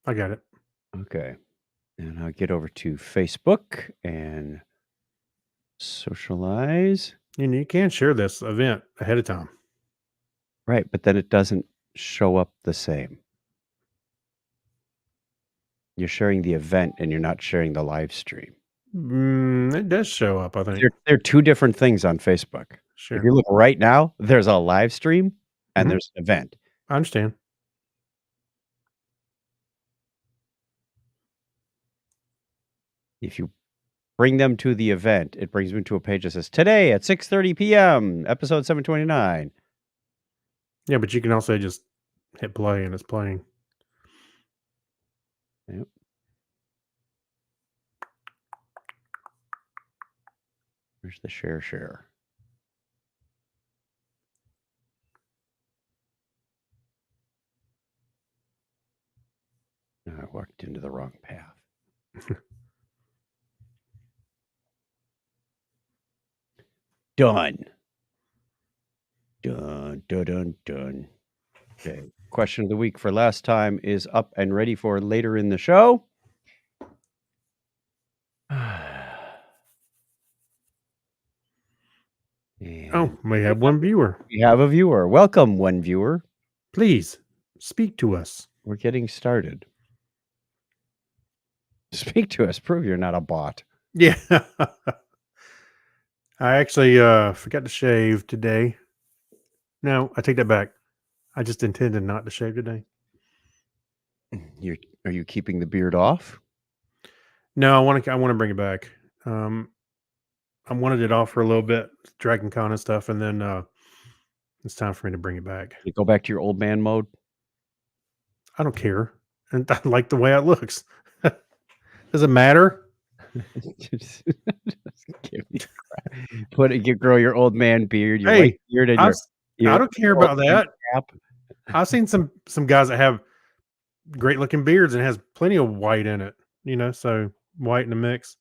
I got it. Okay. And I'll get over to Facebook and socialize. You can share this event ahead of time. Right, but then it doesn't show up the same. You're sharing the event and you're not sharing the live stream. It does show up, I think. They're two different things on Facebook. If Sure. you look right now, there's a live stream and Mhm. there's an event. I understand. If you bring them to the event, it brings me to a page that says, "Today at 6:30 PM, episode 729." Yeah, but you can also just hit play and it's playing. Yep. Where's the share? No, I walked into the wrong path. Done. Dun, dun, dun, dun. Okay. Question of the week for last time is up and ready for later in the show. Oh, And we have one viewer. we have a viewer. Welcome, one viewer. Please speak to us. We're getting started. Speak to us. Prove you're not a bot. Yeah. I actually forgot to shave today. No, I take that back. I just intended not to shave today. Are you keeping the beard off? No, I want to bring it back. I wanted it off for a little bit, Dragon Con and stuff, and then it's time for me to bring it back. You go back to your old man mode? I don't care. And I like the way it looks. Does it matter? Just give me crap. Grow your old man beard, your Hey, white beard, and I don't care about that. cap. I've seen some guys that have great looking beards and has plenty of white in it. So white in the mix.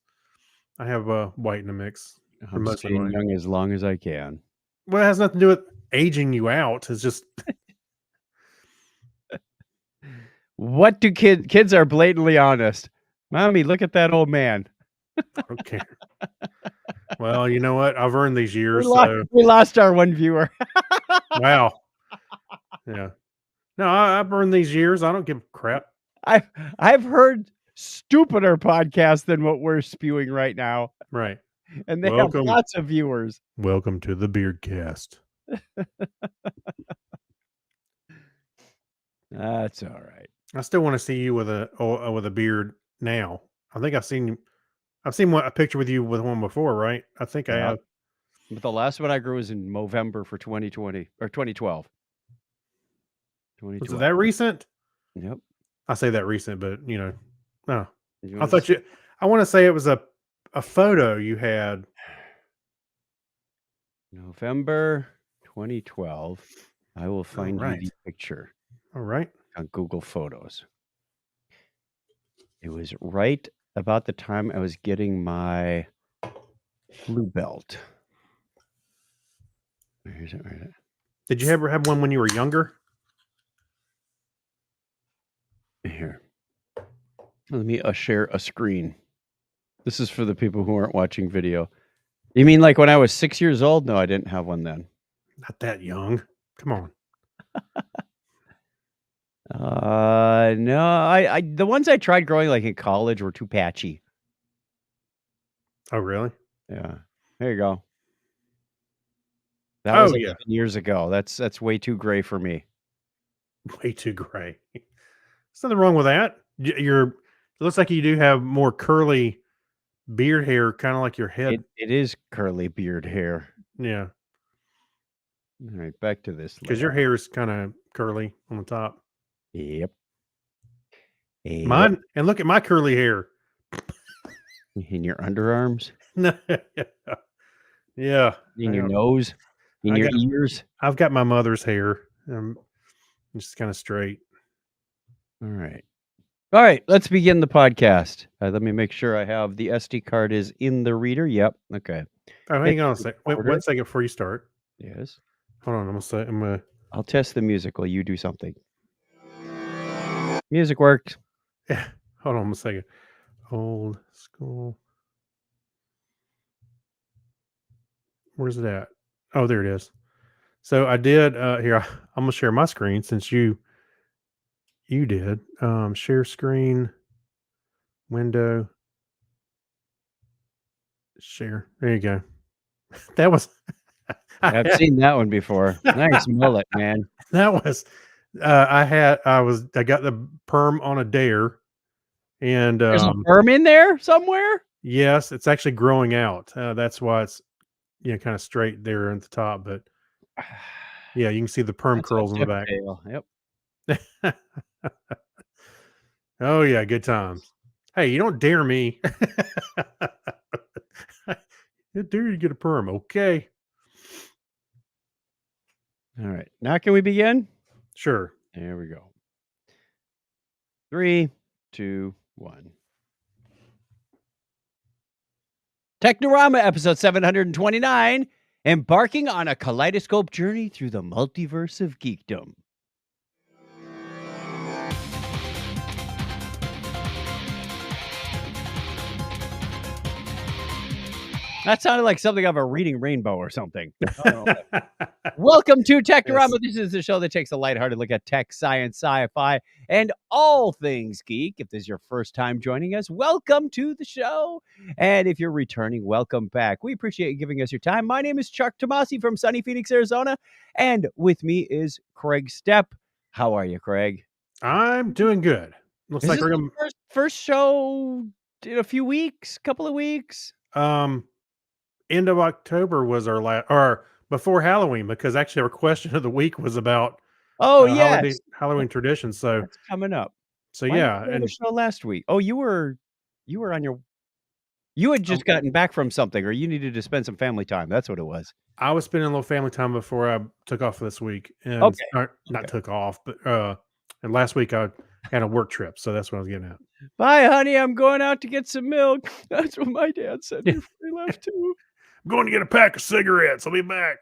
I have white in the mix. For I'm most of staying mine. young as long as I can. Well, it has nothing to do with aging you out. It's just What do kids are blatantly honest. Mommy, look at that old man. I don't care. Well, you know what? I've earned these years. We lost our one viewer. Wow. Yeah. No, I've earned these years. I don't give a crap. I've heard stupider podcasts than what we're spewing right now. Right. And they have lots of viewers. Welcome to the Beardcast. That's all right. I still want to see you with a beard now. I think I've seen a picture with you with one before, right? I think I have. But the last one I grew was in November for 2020 or 2012. Was it that recent? Yep. I say that recent, but no. I want to say it was a photo you had. November 2012. I will find you the picture. All right. On Google Photos. It was right about the time I was getting my blue belt. Where is it? Did you ever have one when you were younger? Here. Let me share a screen. This is for the people who aren't watching video. You mean like when I was 6 years old? No, I didn't have one then. Not that young. Come on. No, I the ones I tried growing like in college were too patchy. Oh, really? Yeah. There you go. That was 11 years ago. That's way too gray for me. Way too gray. There's nothing wrong with that. It looks like you do have more curly beard hair, kind of like your head. It is curly beard hair. Yeah. All right, back to this. Because your hair is kind of curly on the top. Yep. Mine, and look at my curly hair. In your underarms? Yeah. In your nose? In your ears? I've got my mother's hair. Just kind of straight. All right, let's begin the podcast. Let me make sure I have the SD card is in the reader. Yep. Okay. Oh, hang on a second. Wait 1 second before you start. Yes. Hold on. I'll test the music while you do something. Music worked. Yeah. Hold on a second. Old school. Where's it at? Oh, there it is. So I did here, I'm gonna share my screen since you did. Share screen, window, share. There you go. That was I I've had, seen that one before. Nice mullet, man. that was I got the perm on a dare and There's a worm in there somewhere? yes, it's actually growing out. That's why it's kind of straight there at the top, but yeah, you can see the perm That's a curls on the tip back. tail. Yep. Oh yeah, good times. Hey, you don't dare me. You dare you to get a perm, okay? All right. Now can we begin? Sure. There we go. 3, 2, 1. Technorama episode 729, embarking on a kaleidoscope journey through the multiverse of geekdom. That sounded like something of a Reading Rainbow or something. Welcome to Technorama. Yes. This is the show that takes a lighthearted look at tech, science, sci-fi, and all things geek. If this is your first time joining us, welcome to the show. And if you're returning, welcome back. We appreciate you giving us your time. My name is Chuck Tomasi from sunny Phoenix, Arizona. And with me is Craig Stepp. How are you, Craig? I'm doing good. Looks Is like this we're the gonna first show in a few weeks, couple of weeks? end of October was our last or before Halloween, because actually our question of the week was about Oh, holiday yes. Halloween traditions. So That's coming up. so Why didn't yeah, you have a and show last week? Oh, you were on your you had um, just gotten back from something, or you needed to spend some family time. That's what it was. I was spending a little family time before I took off this week, and Okay, not okay. took off, but and last week I had a work trip, so that's what I was getting at. "Bye, honey, I'm going out to get some milk." That's what my dad said Yeah. before he left too. I'm going to get a pack of cigarettes. I'll be back.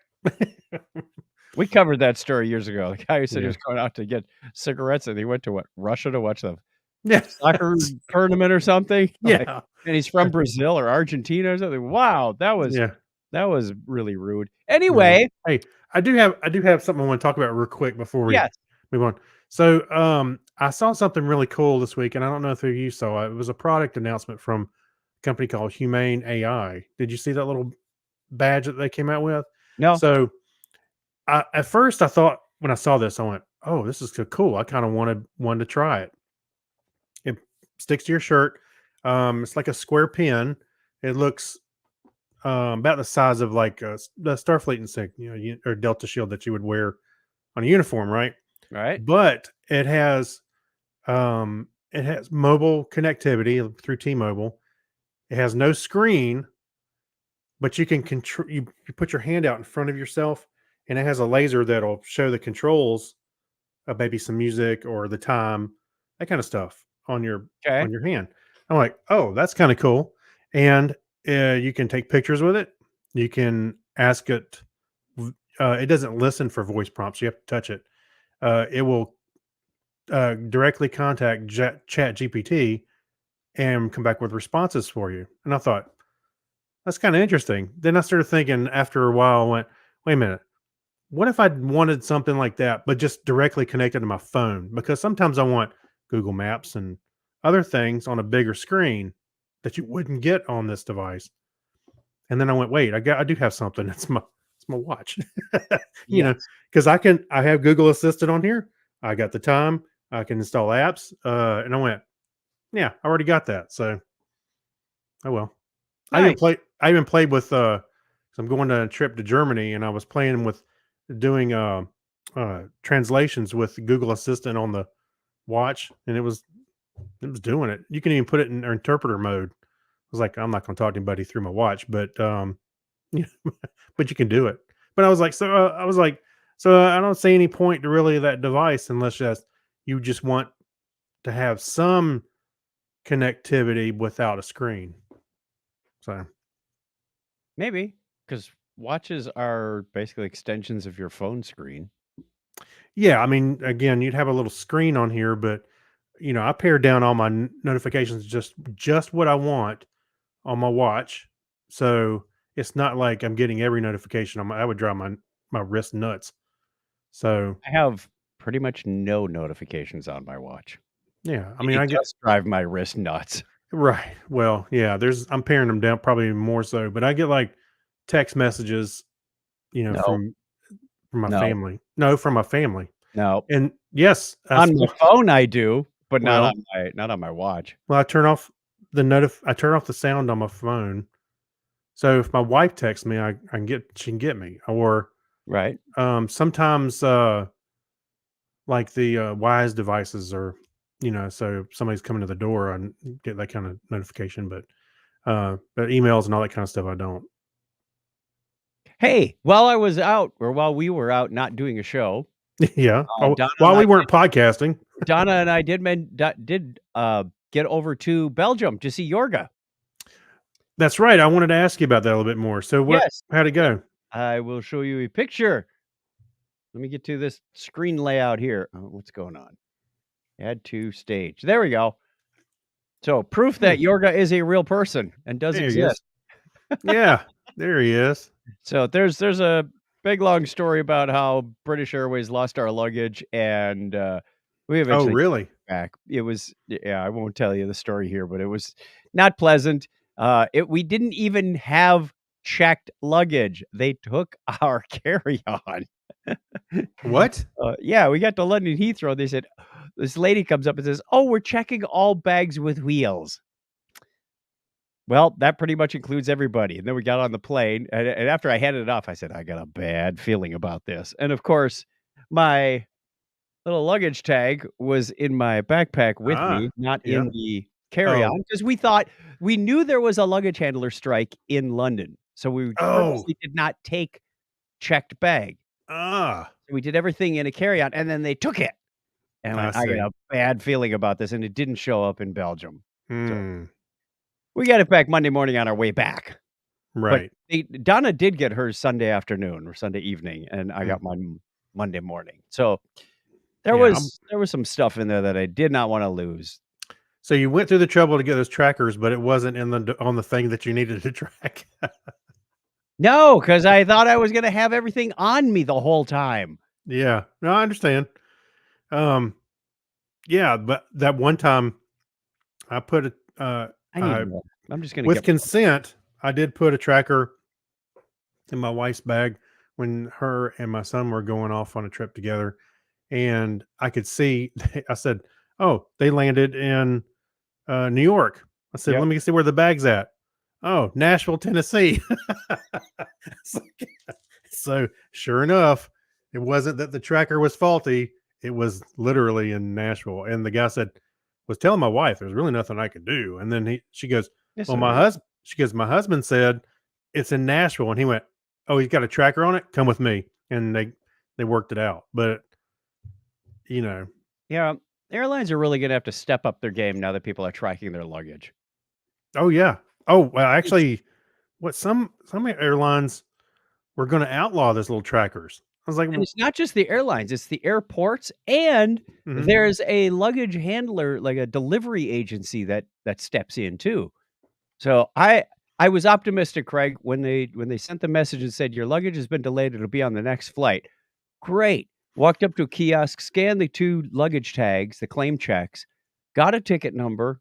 We covered that story years ago. The guy who said he Yeah. was going out to get cigarettes, and he went to what, Russia to watch the Yeah. soccer tournament or something? Like, Yeah. and he's from Brazil or Argentina or something. Wow, Yeah. that was really rude. Yeah. Anyway, Hey, I do have something I want to talk about real quick before we yes. move on. So, I saw something really cool this week, and I don't know if you saw it. It was a product announcement from a company called Humane AI. Did you see that little badge that they came out with? No? So, at first, I thought when I saw this, I went, "Oh, this is so cool." I kind of wanted to try it. It sticks to your shirt. It's like a square pin. It looks about the size of like the Starfleet insignia, or Delta shield that you would wear on a uniform, right? Right? But it has mobile connectivity through T-Mobile. It has no screen, but you can control. You put your hand out in front of yourself, and it has a laser that'll show the controls of maybe some music or the time, that kind of stuff Okay. on your hand. I'm like, oh, that's kind of cool, and you can take pictures with it. You can ask it. It doesn't listen for voice prompts. You have to touch it. It will directly contact Chat GPT and come back with responses for you. And I thought, that's kind of interesting. Then I started thinking after a while, I went, wait a minute. What if I wanted something like that, but just directly connected to my phone? Because sometimes I want Google Maps and other things on a bigger screen that you wouldn't get on this device. And then I went, wait, I do have something. It's my watch. you know, Yes. because I have Google Assistant on here. I got the time. I can install apps. And I went, yeah, I already got that. So oh well. Nice. I even played with 'cause I'm going on a trip to Germany, and I was playing with doing translations with Google Assistant on the watch, and it was doing it. You can even put it in interpreter mode. I was like, I'm not going to talk to anybody through my watch, but yeah, but you can do it. But I was like, so I don't see any point to really that device unless you just want to have some connectivity without a screen. So Maybe, because watches are basically extensions of your phone screen. yeah, I mean, again, you'd have a little screen on here, but I pared down all my notifications just what I want on my watch. So it's not like I'm getting every notification on my, that would drive my wrist nuts. So I have pretty much no notifications on my watch. yeah, I mean, It I get does drive my wrist nuts. right. Well, yeah, I'm paring them down probably more so, but I get like text messages, No, from my no, family. No, from my family. no. And yes, On my phone, I do, but well, not on my watch. I turn off the sound on my phone. So if my wife texts me, she can get me. Or Right? sometimes like the Wise devices are, so if somebody's coming to the door, get that kind of notification, but emails and all that kind of stuff I don't. Hey, while I was out or while we were out not doing a show, Yeah. Oh, Donna and while we weren't podcasting. did get over to Belgium to see Yorga. That's right. I wanted to ask you about that a little bit more. So Yes. how'd it Yep. go? I will show you a picture. Let me get to this screen layout here. Oh, what's going on? Add to stage. There we go. So proof Hmm, that Yorga is a real person and does there he is. exist. Yeah, there he is. So there's a big long story about how British Airways lost our luggage and we Oh, eventually really? back. It was yeah, I won't tell you the story here, but it was not pleasant. We didn't even have checked luggage. They took our carry-on. What? Yeah, we got to London Heathrow. They said this lady comes up and says, "Oh, we're checking all bags with wheels." Well, that pretty much includes everybody. And then we got on the plane, and after I handed it off, I said, "I got a bad feeling about this." And of course, my little luggage tag was in my backpack with Ah, me, not yeah. in the Oh, carry-on, because we knew there was a luggage handler strike in London, so we oh, purposely did not take checked bag. ah, We did everything in a carry-on, and then they took it. And I I got see. a bad feeling about this, and it didn't show up in Belgium. So, Hmm. we got it back Monday morning on our way back. But Right. Donna did get hers Sunday afternoon or Sunday evening, and I Mm, got mine Monday morning. So, yeah. there was some stuff in there that I did not wanna lose. So you went through the trouble to get those trackers, but it wasn't on the thing that you needed to track. No, because I thought I was gonna have everything on me the whole time. Yeah. No, I understand. Um, yeah, but that one time I put it I need I more. I'm just gonna with get more. consent, I did put a tracker in my wife's bag when her and my son were going off on a trip together, and I could see I said, "Oh, they landed in New York." I said, Yep. "Let me see where the bag's at." "Oh, Nashville, Tennessee." It's like- so sure enough, it wasn't that the tracker was faulty. It was literally in Nashville. And the guy was telling my wife there's really nothing I could do. And then she goes, Yes, "Well, there is. she goes, my husband said it's in Nashville." And he went, "Oh, he's got a tracker on it. Come with me." And they worked it out. But you know, Yeah, airlines are really gonna have to step up their game now that people are tracking their luggage. oh yeah. Oh well, It's actually, what some airlines were going to outlaw those little trackers. I was like, And well, it's not just the airlines, it's the airports, and mhm. there's a luggage handler, like a delivery agency that steps in too. So I was optimistic, Craig, when they sent the message and said, "Your luggage has been delayed, it'll be on the next flight." Great. Walked up to a kiosk, scanned the 2 luggage tags, the claim checks, got a ticket number.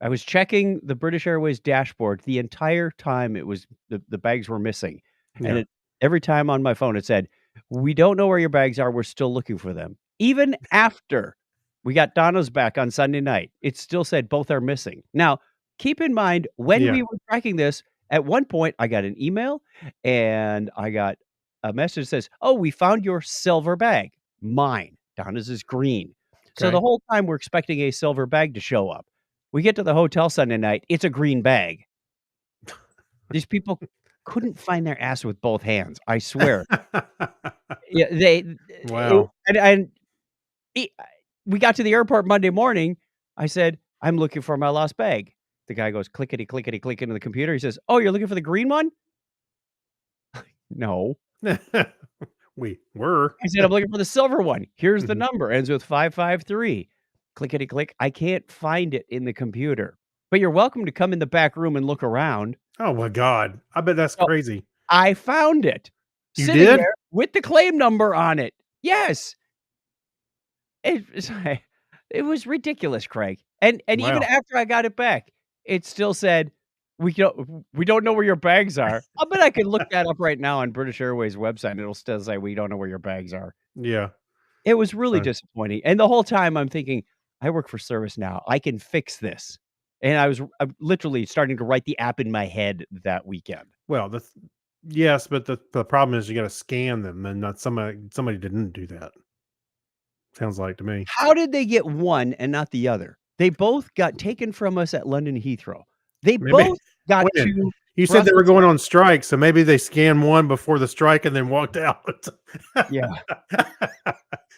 I was checking the British Airways dashboard the entire time it was the bags were missing, and Yeah. it every time on my phone, it said, "We don't know where your bags are, we're still looking for them." Even after we got Donna's back on Sunday night, it still said both are missing. Now, keep in mind, when Yeah. we were tracking this, at one point, I got an email, and I got a message that says, "Oh, we found your silver bag." Mine. Donna's is green. So the Okay. whole time, we're expecting a silver bag to show up. We get to the hotel Sunday night, it's a green bag. These people couldn't find their ass with both hands, I swear. Yeah, it Wow. and e we got to the airport Monday morning, I said, "I'm looking for my lost bag." The guy goes, "Clickety, clickety, click" into the computer, he says, "Oh, you're looking for the green one?" "No." We were. I said, "I'm looking for the silver one. Here's the Mhm. number, ends with 553." Clickety click. I can't find it in the computer, but you're welcome to come in the back room and look around. Oh my god. I bet that's So crazy. I found it You sitting did? there with the claim number on it. Yes. It was it was ridiculous, Craig. And even Wow. after I got it back, it still said, "We don't know where your bags are." I bet I could look that up right now on British Airways website, and it'll still say, "We don't know where your bags are." Yeah. It was really Uh, disappointing, and the whole time I'm thinking, "I work for ServiceNow. I can fix this." And I'm literally starting to write the app in my head that weekend. well, yes, but the problem is you gotta scan them and not somebody didn't do that. Sounds like to me. How did they get one and not the other? They both got taken from us at London Heathrow. They Maybe both got wait a minute. to You said they were Brussels. going on strike, so maybe they scanned one before the strike and then walked out. Yeah.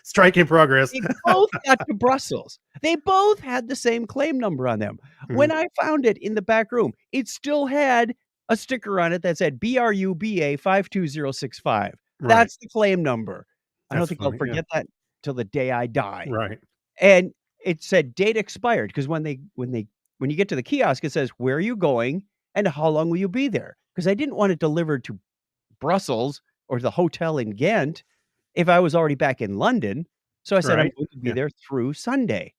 Strike in progress. They both got to Brussels. They both had the same claim number on them. When Mhm. I found it in the back room, it still had a sticker on it that said BRUBA 52065. Right. That's the claim number. I don't That's think I'll funny. Yeah. forget that till the day I die. Right. And it said date expired because when you get to the kiosk, it says, "Where are you going and how long will you be there?" Because I didn't want it delivered to Brussels or the hotel in Ghent if I was already back in London. So I said, "I'm Right. going to be Yeah. there through Sunday."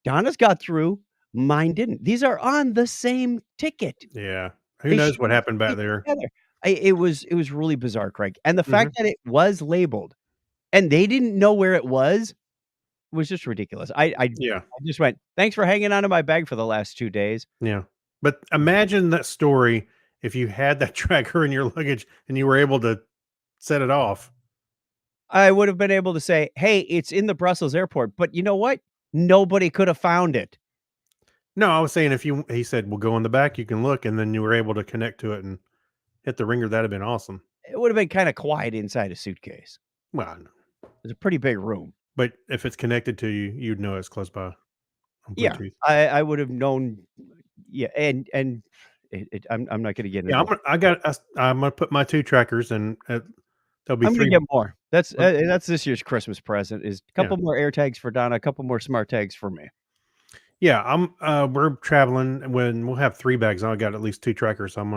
Donna's got through, mine didn't. These are on the same ticket. Yeah. Who They knows should what happened back be there? together. It was really bizarre, Craig, and the Mhm. fact that it was labeled and they didn't know where it was just ridiculous. I Yeah. just went, "Thanks for hanging on to my bag for the last 2 days." Yeah. But imagine that story if you had that tracker in your luggage and you were able to set it off. I would have been able to say, "Hey, it's in the Brussels airport," but you know what? Nobody could have found it. No, I was saying if you he said, "Well, go in the back, you can look," and then you were able to connect to it and hit the ringer, that'd have been awesome. It would have been kinda quiet inside a suitcase. Well, It's a pretty big room. but if it's connected to you, you'd know it's close by on Yeah, Bluetooth. I would have known. Yeah, and I'm not gonna get Yeah, into the I'm gonna put my 2 trackers and, there'll be I'm gonna 3 get more. um, That's this year's Christmas present is a yeah. couple more air tags for Donna, a couple more smart tags for me. Yeah, we're traveling when we'll have 3 bags. I got at least 2 trackers, so I'm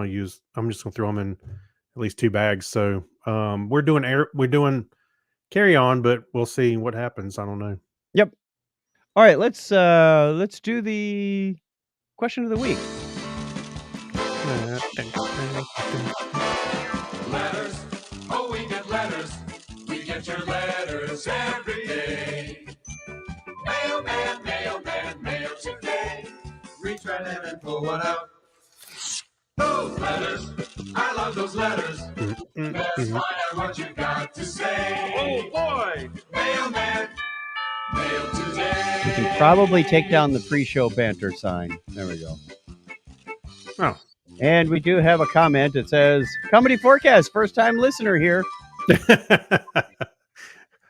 just gonna throw them in at least 2 bags. So, we're doing carry on, but we'll see what happens. I don't know. Yep. Alright, let's do the question of the week. Letters, oh, we get letters. We get your letters every day. Mailman, mailman, mail today. Reach right in and pull one out. Those letters, I love those letters. Let's find out what you got to say. Oh boy! Mailman, mail today. We can probably take down the pre-show banter sign. There we go. Oh. And we do have a comment. It says, "Comedy Forecast, first time listener here."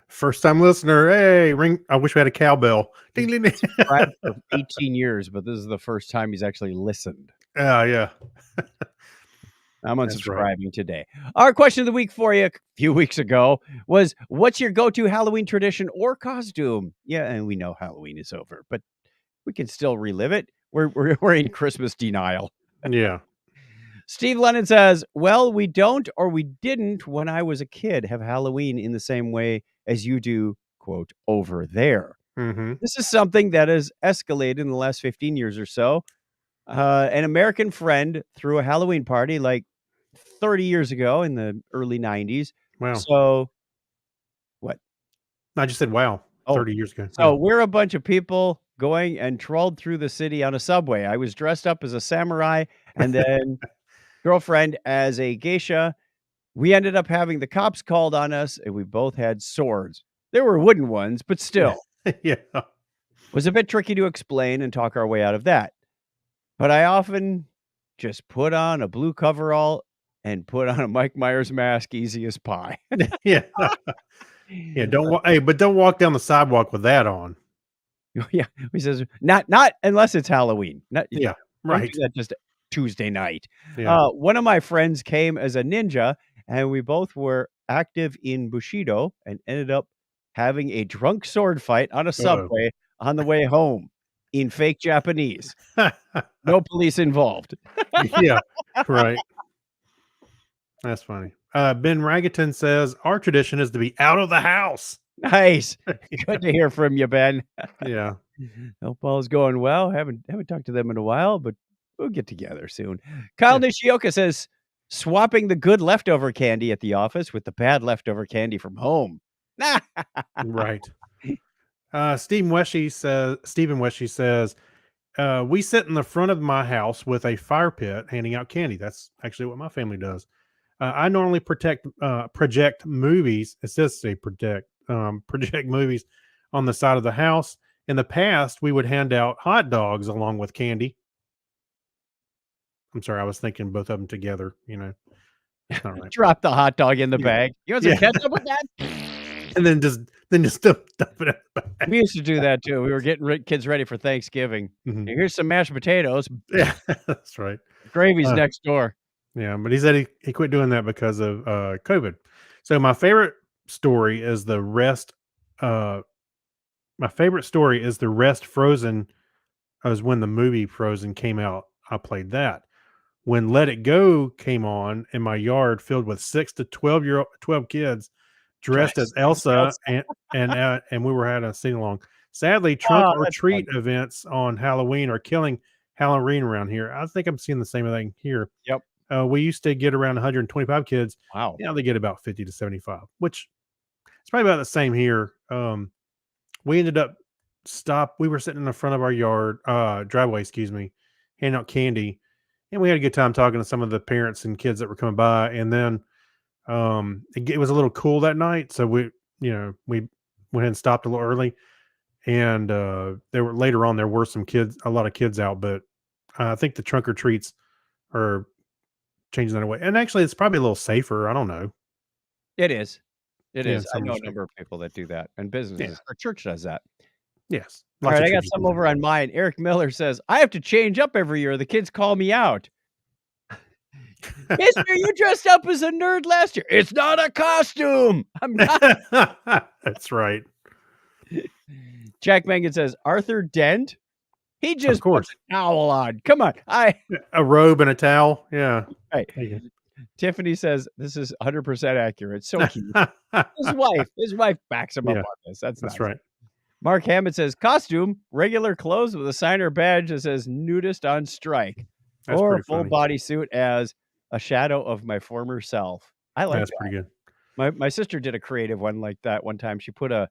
First time listener. Hey, ring. I wish we had a cowbell. Ding, ding, ding. Subscribed for 18 years, but this is the first time he's actually listened. Yeah. I'm That's right. unsubscribing today. Our question of the week for you a few weeks ago was, what's your go-to Halloween tradition or costume? Yeah, and we know Halloween is over, but we can still relive it. We're in Christmas denial. Yeah. Steve Lennon says, "Well, we don't or we didn't when I was a kid have Halloween in the same way as you do, quote, over there." Mhm. This is something that has escalated in the last 15 years or so. An American friend threw a Halloween party like 30 years ago in the early 90s. Wow. So what? I just said, wow, Oh, 30 years ago. Yeah. so we're a bunch of people going and trolled through the city on a subway. I was dressed up as a samurai and then girlfriend as a geisha. We ended up having the cops called on us and we both had swords. There were wooden ones, but still Yeah. was a bit tricky to explain and talk our way out of that. But I often just put on a blue coverall and put on a Mike Myers mask, easy as pie. Yeah. Yeah, but don't walk down the sidewalk with that on. Yeah, he says, "Not unless it's Halloween. Not Yeah, don't right. do that just Tuesday night." Yeah. One of my friends came as a ninja, and we both were active in Bushido and ended up having a drunk sword fight on a Uh-oh. subway on the way home in fake Japanese. No police involved. Yeah, right. That's funny. Ben Ragaton says our tradition is to be out of the house. Nice. Good to hear from you, Ben. Yeah. Hope all's going well. Haven't talked to them in a while, but we'll get together soon. Kyle Yeah. Nishioka says swapping the good leftover candy at the office with the bad leftover candy from home. Right. Stephen Weshy says, we sit in the front of my house with a fire pit handing out candy. That's actually what my family does. I normally project movies. It says say project movies on the side of the house. In the past, we would hand out hot dogs along with candy. I'm sorry, I was thinking both of them together. It's not right. Drop the hot dog in the Yeah. bag. You want some Yeah. ketchup with that? And then just dump it in the bag. We used to do that too. We were getting kids ready for Thanksgiving. Mhm. Here's some mashed potatoes. Yeah, that's right. Gravy's next door. Yeah, but he said he quit doing that because of COVID. So my favorite story is the rest. My favorite story is the rest Frozen. Was when the movie Frozen came out. I played that. When Let It Go came on in my yard, filled with 6 to 12 kids dressed as Elsa, and we were having a sing along. Sadly, trunk or that's treat events on Halloween are killing Halloween around here. I think I'm seeing the same thing here. Yep. We used to get around 125 kids. Wow. Now they get about 50 to 75, which it's probably about the same here. We ended up we were sitting in the front of our driveway, handing out candy, and we had a good time talking to some of the parents and kids that were coming by. And then it was a little cool that night, so we went ahead and stopped a little early. And there were a lot of kids out, but I think the trunk or treats are changing that away. And actually, it's probably a little safer. I don't know. It is. It Yeah, is. I some know a respect. number of people that do that, and businesses. Our church does that. Yes. All Lots right, of I got churches some do over that. on mine. Eric Miller says, I have to change up every year. The kids call me out. Mister, you dressed up as a nerd last year. It's not a costume. I'm not. That's right. Jack Mangan says, Arthur Dent? He just course. puts a towel on. Come on. A robe and a towel. Yeah. Right. Tiffany says, this is 100% accurate. So cute. His wife backs him up Yeah. on this. That's That's nice. right. Mark Hammond says, costume, regular clothes with a sign or badge that says nudist on strike. That's or a pretty full funny. bodysuit as a shadow of my former self. I like That's that. pretty good. My sister did a creative one like that one time. She put a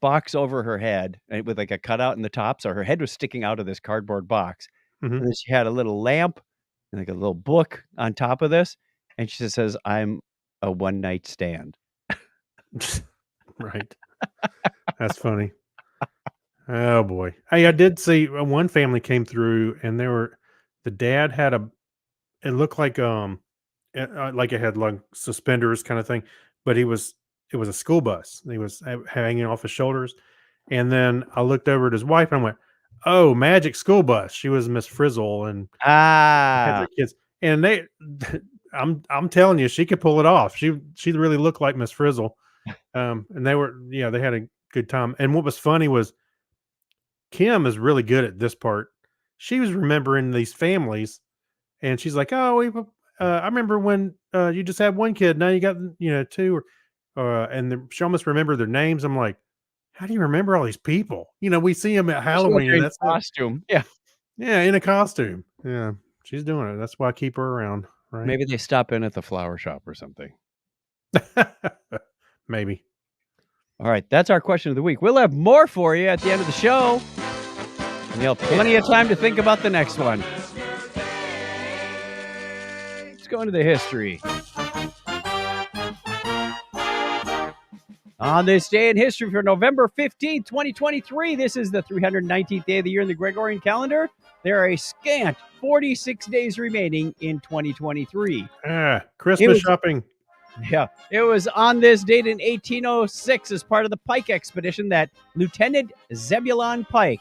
box over her head and with like a cutout in the top, so her head was sticking out of this cardboard box. Mhm. And then she had a little lamp and like a little book on top of this, and she just says, "I'm a one night stand." Right. That's funny. Oh boy. Hey, I did see one family came through, and the dad had it looked like it had like suspenders kind of thing, but it was a school bus. He was hanging off his shoulders. And then I looked over at his wife and I went, "Oh, magic school bus." She was Miss Frizzle and had their kids. And I'm telling you, she could pull it off. She really looked like Miss Frizzle. And they had a good time. And what was funny was Kim is really good at this part. She was remembering these families, and she's like, "Oh, I remember when you just had one kid. Now you got two." She almost remembered their names. I'm like, "How do you remember all these people? We see them at Halloween. And that's costume. Yeah. Yeah, in a costume. Yeah, she's doing it. That's why I keep her around. Right? Maybe they stop in at the flower shop or something. Maybe. All right, that's our question of the week. We'll have more for you at the end of the show. And you'll have plenty of time to think about the next one. Let's go into the history. On this day in history for November 15th, 2023, this is the 319th day of the year in the Gregorian calendar. There are a scant 46 days remaining in 2023. Christmas shopping. Yeah, it was on this date in 1806 as part of the Pike expedition that Lieutenant Zebulon Pike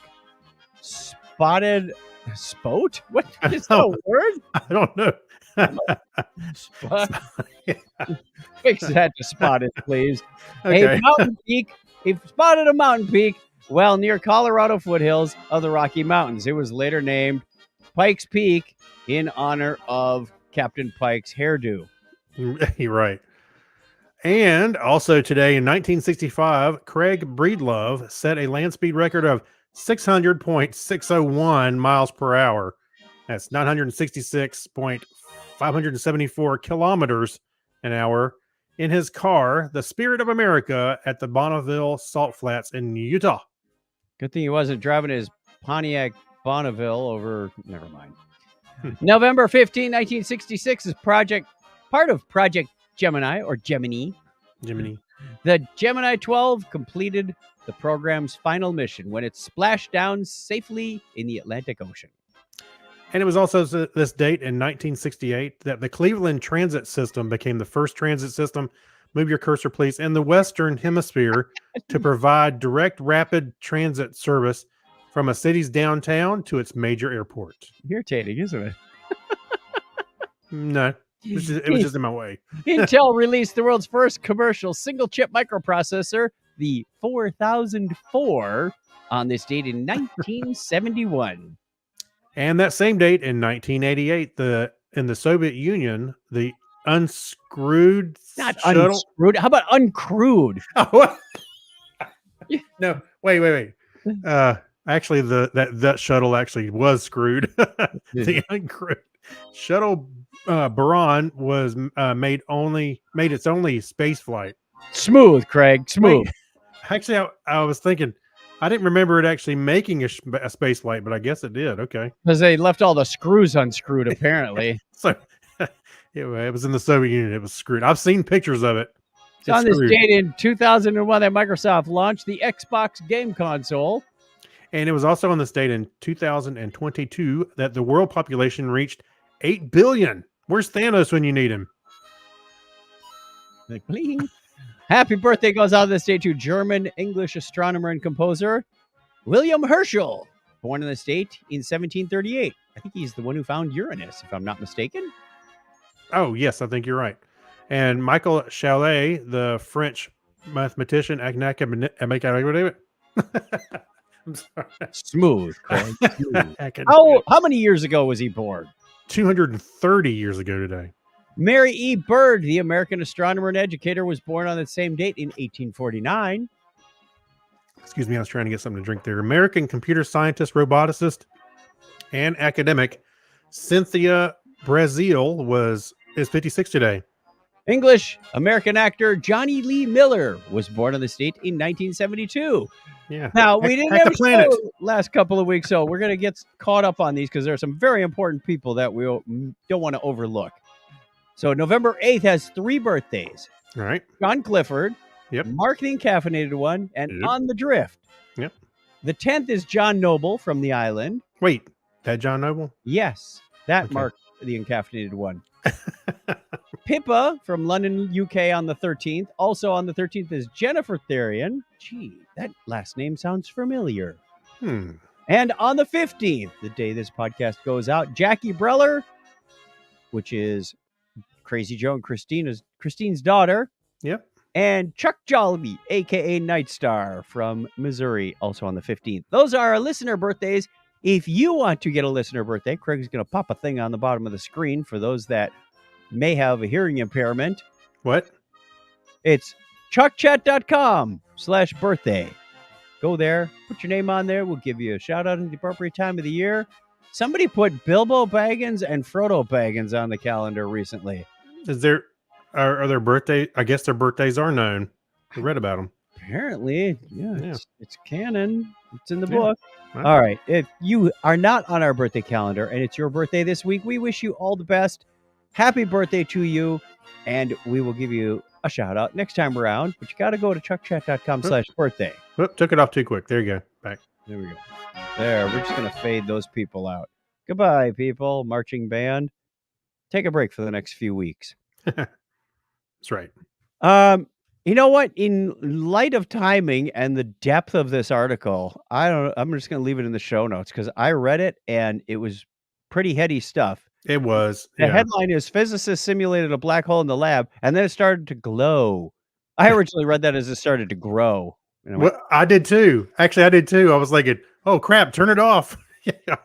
spotted. Spote? What is that a word? I don't know. Fix that to spotted, please. Okay. A mountain peak. He spotted a mountain peak Well, near Colorado foothills of the Rocky Mountains. It was later named Pikes Peak in honor of Captain Pike's hairdo. You're right. And also today in 1965, Craig Breedlove set a land speed record of 600.601 miles per hour. That's 966.574 kilometers an hour in his car, the Spirit of America, at the Bonneville Salt Flats in Utah. Good thing he wasn't driving his Pontiac Bonneville over. Never mind. November 15, 1966 is part of Project Gemini or Gemini. Jiminy. The Gemini 12 completed the program's final mission when it splashed down safely in the Atlantic Ocean. And it was also this date in 1968 that the Cleveland Transit System became the first transit system, move your cursor please, in the Western Hemisphere to provide direct rapid transit service from a city's downtown to its major airport. Irritating, isn't it? No, it was just in my way. Intel released the world's first commercial single-chip microprocessor, the 4004, on this date in 1971. And that same date in 1988, in the Soviet Union, the unscrewed Not shuttle. unscrewed. How about uncrewed? Oh, what? No, wait. Actually, that shuttle actually was screwed. The uncrewed shuttle Buran was made its only space flight. Smooth, Craig. Smooth. Wait, actually, I was thinking, I didn't remember it actually making a space flight, but I guess it did. Okay, Because they left all the screws unscrewed, apparently. so it was in the Soviet Union. It was screwed. I've seen pictures of it. So on It's this screwed. date in 2001 that Microsoft launched the Xbox game console. And it was also on this date in 2022 that the world population reached 8 billion. Where's Thanos when you need him? Like, bling. Happy birthday goes out this day to German English astronomer and composer William Herschel, born in the state in 1738. I think he's the one who found Uranus, if I'm not mistaken. Oh, yes, I think you're right. And Michael Chalet, the French mathematician, I'm sorry. Smooth, Craig. Smooth. Academic. How many years ago was he born? 230 years ago today. Mary E. Bird, the American astronomer and educator, was born on the same date in 1849. Excuse me, I was trying to get something to drink there. American computer scientist, roboticist, and academic Cynthia Brazil is 56 today. English American actor Johnny Lee Miller was born on this date in 1972. Yeah. Now, we didn't Hack have the a planet. show last couple of weeks, so we're going to get caught up on these because there are some very important people that we don't want to overlook. So November 8th has 3 birthdays. All right. John Clifford, Yep. Mark the Encaffeinated One, and Yep. On the Drift. Yep. The 10th is John Noble from the island. Wait, that John Noble? Yes, that Okay. Mark the Encaffeinated One. Pippa from London, UK on the 13th. Also on the 13th is Jennifer Therian. Gee, that last name sounds familiar. And on the 15th, the day this podcast goes out, Jackie Breller, which is Crazy Joe and Christine's daughter. Yep. And Chuck Jollibee, a.k.a. Nightstar from Missouri, also on the 15th. Those are our listener birthdays. If you want to get a listener birthday, Craig's going to pop a thing on the bottom of the screen for those that may have a hearing impairment. What? It's chuckchat.com/birthday. Go there, put your name on there. We'll give you a shout out at the appropriate time of the year. Somebody put Bilbo Baggins and Frodo Baggins on the calendar recently. Are their birthday? I guess their birthdays are known. I read about them. Apparently, yeah. It's canon. It's in the Yeah. book. Right. All right. If you are not on our birthday calendar and it's your birthday this week, we wish you all the best. Happy birthday to you. And we will give you a shout out next time around. But you got to go to chuckchat.com/birthday. Oop, took it off too quick. There you go. Back. There we go. There. We're just going to fade those people out. Goodbye, people. Marching band. Take a break for the next few weeks. That's right. You know what? In light of timing and the depth of this article, I'm just going to leave it in the show notes because I read it and it was pretty heady stuff. It was. The Yeah. headline is "Physicists simulated a black hole in the lab and then it started to glow." I originally read that as it started to grow. And I went, Well, I did too. Actually, I did too. I was thinking, "Oh crap, turn it off." Yeah.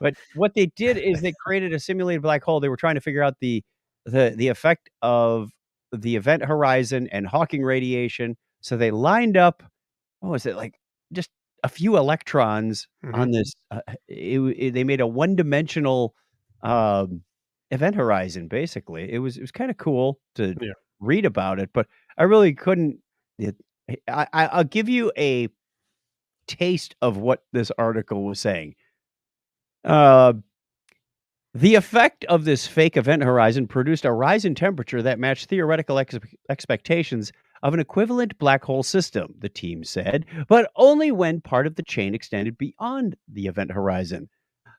but what they did is they created a simulated black hole. They were trying to figure out the effect of the event horizon and Hawking radiation. So they lined up, what was it, like just a few electrons on Mhm. this. They made a one-dimensional um, event horizon. Basically, it was kind of cool to Yeah. read about it, but I really couldn't. It, I'll give you a taste of what this article was saying. Uh, the effect of this fake event horizon produced a rise in temperature that matched theoretical expectations of an equivalent black hole system, the team said, but only when part of the chain extended beyond the event horizon.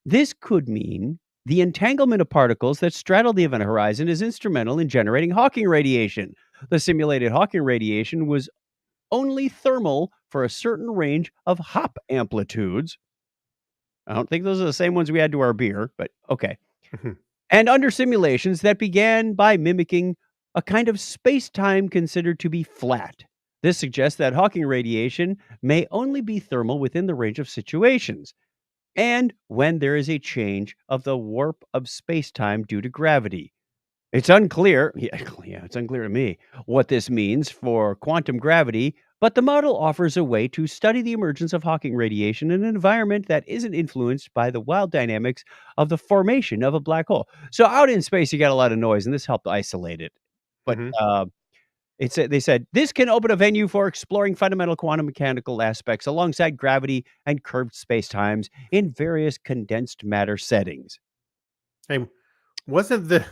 This could mean the entanglement of particles that straddle the event horizon is instrumental in generating Hawking radiation. The simulated Hawking radiation was only thermal for a certain range of Hop amplitudes. I don't think those are the same ones we add to our beer, but okay. Mhm. And under simulations that began by mimicking a kind of space time considered to be flat. This suggests that Hawking radiation may only be thermal within the range of situations, and when there is a change of the warp of space time due to gravity. It's unclear, yeah, it's unclear to me what this means for quantum gravity, but the model offers a way to study the emergence of Hawking radiation in an environment that isn't influenced by the wild dynamics of the formation of a black hole. So out in space, you got a lot of noise, and this helped isolate it. But Mhm. they said this can open a venue for exploring fundamental quantum mechanical aspects alongside gravity and curved space times in various condensed matter settings. Hey, wasn't the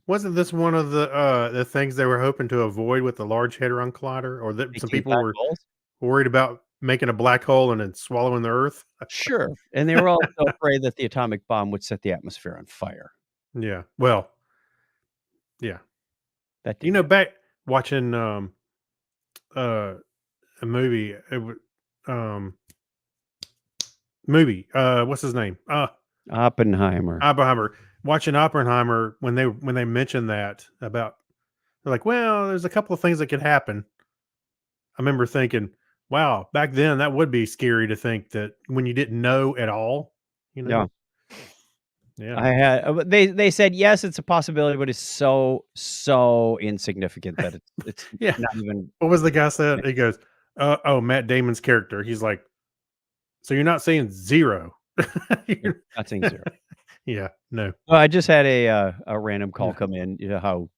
wasn't this one of the things they were hoping to avoid with the Large Hadron Collider, or that Big some Team people black were holes. worried about making a black hole and then swallowing the Earth? Sure, and they were also afraid that the atomic bomb would set the atmosphere on fire. Yeah. Well, yeah. That didn't happen. Back watching uh a movie, um movie, what's his name? Oppenheimer. Oppenheimer. Watching Oppenheimer, when they mentioned that about, they're like, well, there's a couple of things that could happen. I remember thinking, wow, back then that would be scary to think that when you didn't know at all, you Yeah, know? Yeah. I had but they said, "Yes, it's a possibility, but it's so insignificant that it's Yeah. not even." What was the guy said? He goes, oh, Matt Damon's character. He's like, so you're not saying zero? Yeah, You're- not saying 0. yeah. No. Well, I just had a random call No. come in. You know how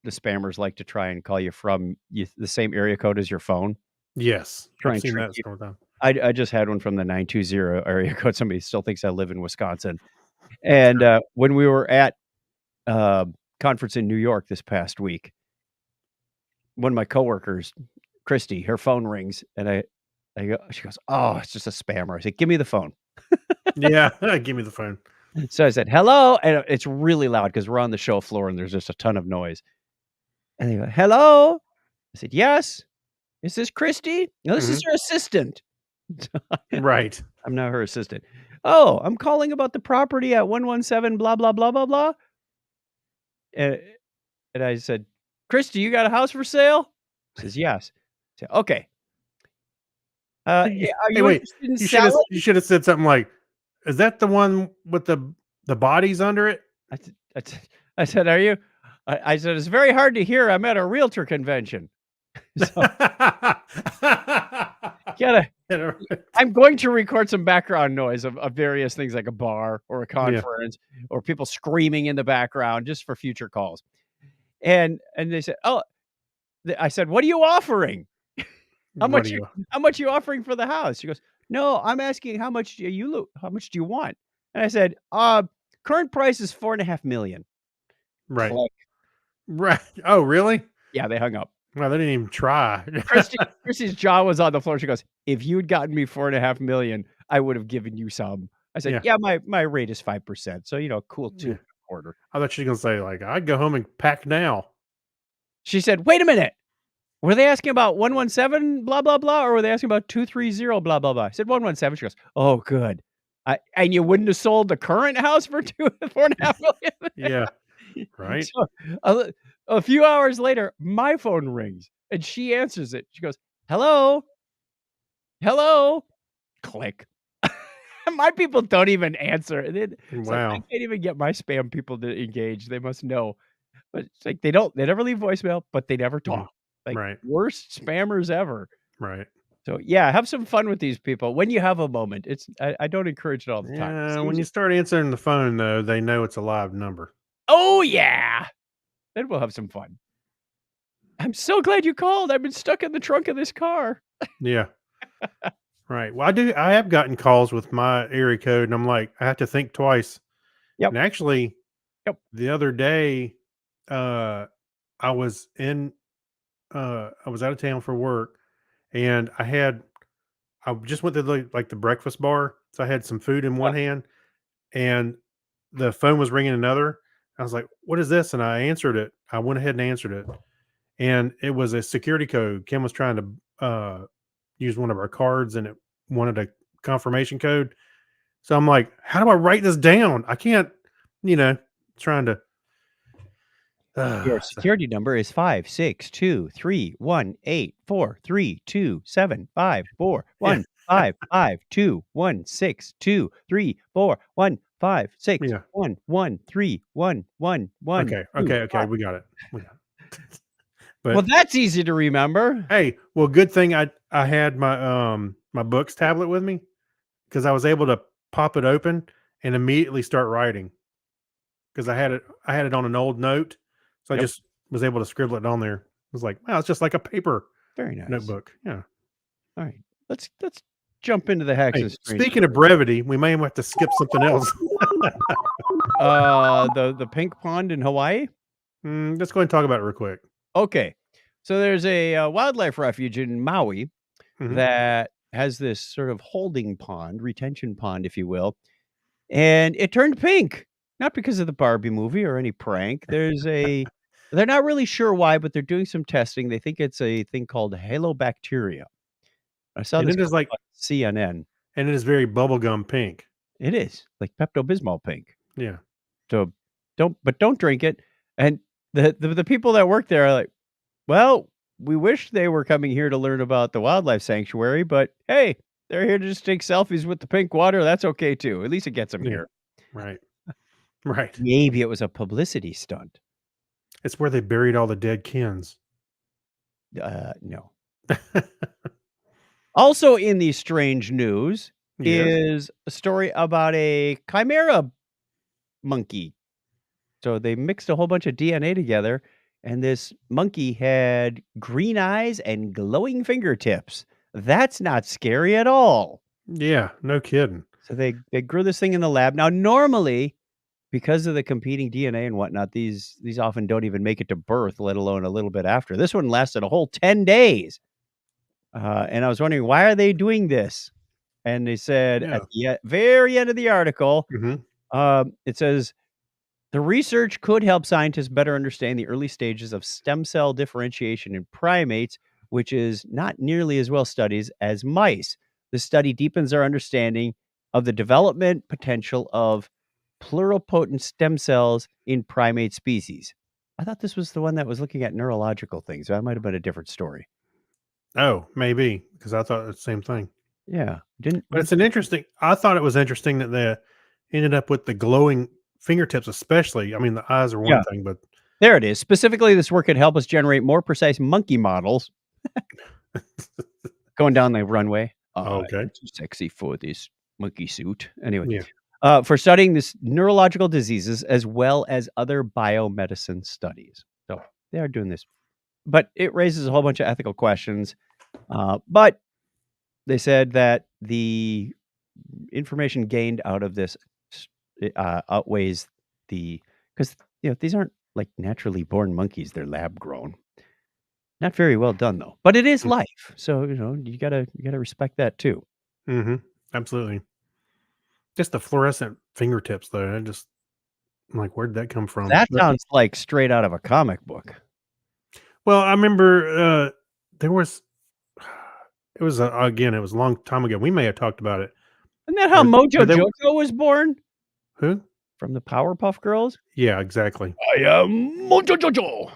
the spammers like to try and call you from the same area code as your phone? Yes. Try I've and seen trick that you. several times. I just had one from the 920 area code. Somebody still thinks I live in Wisconsin. And, when we were at uh, conference in New York this past week, one of my coworkers, Christy, her phone rings, and she goes, "Oh, it's just a spammer." I said, "Give me the phone." Yeah. Give me the phone. So I said, "Hello," and it's really loud because we're on the show floor and there's just a ton of noise. And they go, "Hello?" I said, "Yes. Is this Christy?" "No, this is Mhm. her assistant." Right. I'm now her assistant. "Oh, I'm calling about the property at 117 blah, blah, blah, blah, blah." And and I said, "Christy, you got a house for sale?" She says, "Yes." I said, "Okay. Are Hey, you wait. interested in You selling?" should have said something like, "Is that the one with the bodies under it?" I said, "Are you?" I said, "It's very hard to hear. I'm at a realtor convention." So, gotta I'm going to record some background noise of various things like a bar or a Yeah. conference or people screaming in the background just for future calls. And they said, "Oh," I said, "What are you offering? How What do much you? how much you offering for the house?" She goes, "No, I'm asking how much do you want?" And I said, current price is 4.5 million." Right. Click. Right. Oh, really? Yeah, they hung up. Well, they didn't even try. Christy's jaw was on the floor. She goes, "If you'd gotten me 4.5 million, I would have given you some." I said, Yeah. "Yeah, my rate is 5%, so, cool 2 Yeah. and a quarter." I thought she was gonna say, like, "I'd go home and pack now." She said, "Wait a minute. Were they asking about 117 blah, blah, blah, or were they asking about 230 blah, blah, blah?" I said, 117. She goes, "Oh, good. And you wouldn't have sold the current house for 4.5 million?" Yeah. Right. So, a few hours later, my phone rings, and she answers it. She goes, "Hello?" Hello. Click. My people don't even answer. It's like I Wow. can't even get my spam people to engage. They must know. But it's like they never leave voicemail, but they never Mhm. talk. Like Right. worst spammers ever. Right. So yeah, have some fun with these people when you have a moment. I don't encourage it all the time. Yeah. When Seems you start answering the phone, though, they know it's a live number. oh yeah. Then we'll have some fun. I'm so glad you called. I've been stuck in the trunk of this car. Yeah. Right. Well, I have gotten calls with my area code, and I'm like, I have to think twice. Yep. And actually, Yep. the other day, I was I was out of town for work, and I just went to the breakfast bar, so I had some food in one hand, and the phone was ringing another. I was like, "What is this?" And I answered it. I went ahead and answered it, and it was a security code. Kim was trying to use one of our cards, and it wanted a confirmation code. So I'm like, "How do I write this down? I can't." You know, trying to. Your So, security number is 5623184327541 yeah, 55216234156 yeah. 113111. Okay. We got it. We got it. Well, But that's easy to remember. hey, well, good thing I had my books tablet with me because I was able to pop it open and immediately start writing because I had it on an old note, so I Yep. just was able to scribble it on there. It was like, wow, it's just like a paper Very nice. notebook. Yeah. All right. Let's jump into the hacks Hey, and strange. speaking of brevity, we may have to skip something else. The pink pond in Hawaii. Let's go ahead and talk about it real quick. Okay. So there's a wildlife refuge in Maui Mhm. that has this sort of holding pond, retention pond, if you will, and it turned pink. Not because of the Barbie movie or any prank. They're not really sure why, but they're doing some testing. They think it's a thing called halobacteria. I saw And this it is come like, up on CNN. and it is very bubblegum pink. It is like Pepto Bismol pink. Yeah. So don't drink it. And the people that work there are like, well, we wish they were coming here to learn about the wildlife sanctuary, but hey, they're here to just take selfies with the pink water. That's okay too. At least it gets them Yeah. here. Right. Right. Maybe it was a publicity stunt. It's where they buried all the dead Kens. No. Also in the strange news Yes. is a story about a chimera monkey. So they mixed a whole bunch of DNA together, and this monkey had green eyes and glowing fingertips. That's not scary at all. Yeah. No kidding. So they grew this thing in the lab. Now, normally, because of the competing DNA and whatnot, these often don't even make it to birth, let alone a little bit after. This one lasted a whole 10 days. And I was wondering, why are they doing this? And they said Yeah. at the very end of the article, Mhm. it says, the research could help scientists better understand the early stages of stem cell differentiation in primates, which is not nearly as well studied as mice. The study deepens our understanding of the development potential of pluripotent stem cells in primate species. I thought this was the one that was looking at neurological things. That might have been a different story. Oh, maybe because I thought the same thing. Yeah, didn't. But it's an interesting. I thought it was interesting that they ended up with the glowing fingertips, especially. I mean, the eyes are one Yeah, thing, but there it is. Specifically, this work could help us generate more precise monkey models. Going down the runway. okay. I'm too sexy for this monkey suit. Anyway, Yeah. for studying this neurological diseases as well as other biomedicine studies. So they are doing this, but it raises a whole bunch of ethical questions. But they said that the information gained out of this outweighs because these aren't like naturally born monkeys; they're lab grown. Not very well done though, but it is Mm. life, so you gotta respect that too. Mhm. Absolutely. Just the fluorescent fingertips, though. I'm like, where'd that come from? That But sounds like straight out of a comic book. well, I remember there was. It was again. It was a long time ago. We may have talked about it. Isn't that how Where Mojo they Jojo was born? who? From the Powerpuff Girls? Yeah, exactly. I am Mojo Jojo.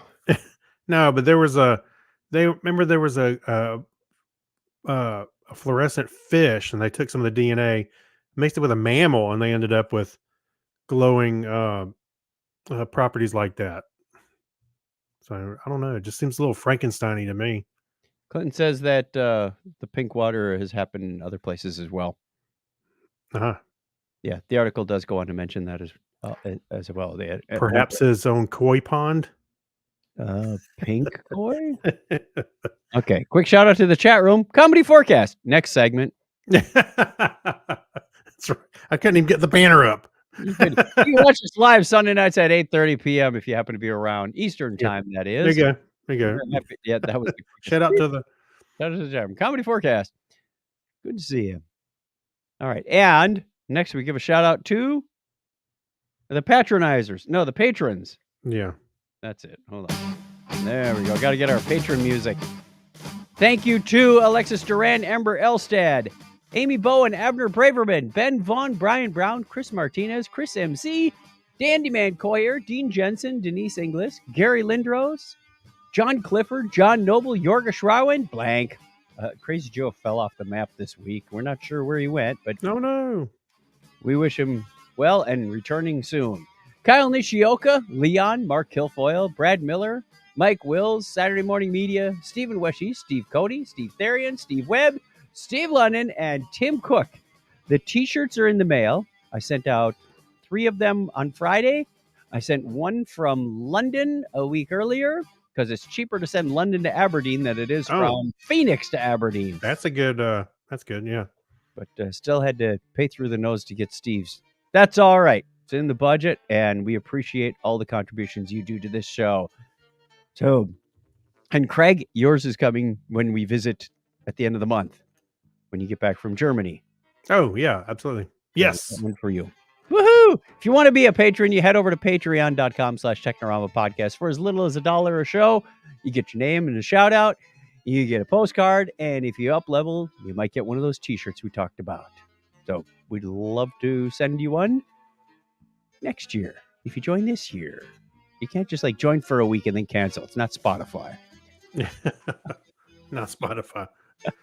No, but there was a. They remember there was a a fluorescent fish, and they took some of the DNA, mixed it with a mammal, and they ended up with glowing properties like that. So I don't know. It just seems a little Frankenstein-y to me. Clinton says that the pink water has happened in other places as well. Uh-huh. Yeah, the article does go on to mention that as well. They had, Perhaps his own koi pond. pink koi. Okay, quick shout out to the chat room. Comedy forecast. Next segment. That's right. I couldn't even get the banner up. You can watch us live Sunday nights at 8:30 p.m. if you happen to be around Eastern Yeah. time. That There is. you go. There you We're go. happy- Yeah, that was the Shout out to the shout out to the chat room. Comedy forecast. Good to see you. All right, and next we give a shout out to the patronizers. No, the patrons. yeah. That's it. Hold on. There we go. Got to get our patron music. Thank you to Alexis Duran, Amber Elstad, Amy Bowen, Abner Braverman, Ben Vaughn, Brian Brown, Chris Martinez, Chris MC, Dandy Man Coyer, Dean Jensen, Denise Inglis, Gary Lindros, John Clifford, John Noble, Yorga Schrauen, blank. Crazy Joe fell off the map this week. We're not sure where he went, but No. we wish him well and returning soon. Kyle Nishioka, Leon, Mark Kilfoyle, Brad Miller, Mike Wills, Saturday Morning Media, Stephen Weshy, Steve Cody, Steve Therian, Steve Webb, Steve London, and Tim Cook. The t-shirts are in the mail. I sent out 3 of them on Friday. I sent one from London a week earlier because it's cheaper to send London to Aberdeen than it is from Phoenix to Aberdeen. That's a good that's good, yeah. But still had to pay through the nose to get Steve's. That's all right. It's in the budget, and we appreciate all the contributions you do to this show. So, and Craig, yours is coming when we visit at the end of the month, when you get back from Germany. Oh, yeah, absolutely. Yes. One for you. Woohoo! If you want to be a patron, you head over to patreon.com/Technorama Podcast. For as little as $1 a show, you get your name and a shout out. You get a postcard, and if you up level, you might get one of those t-shirts we talked about. So we'd love to send you one next year. If you join this year, you can't just like join for a week and then cancel. It's not Spotify. Not Spotify.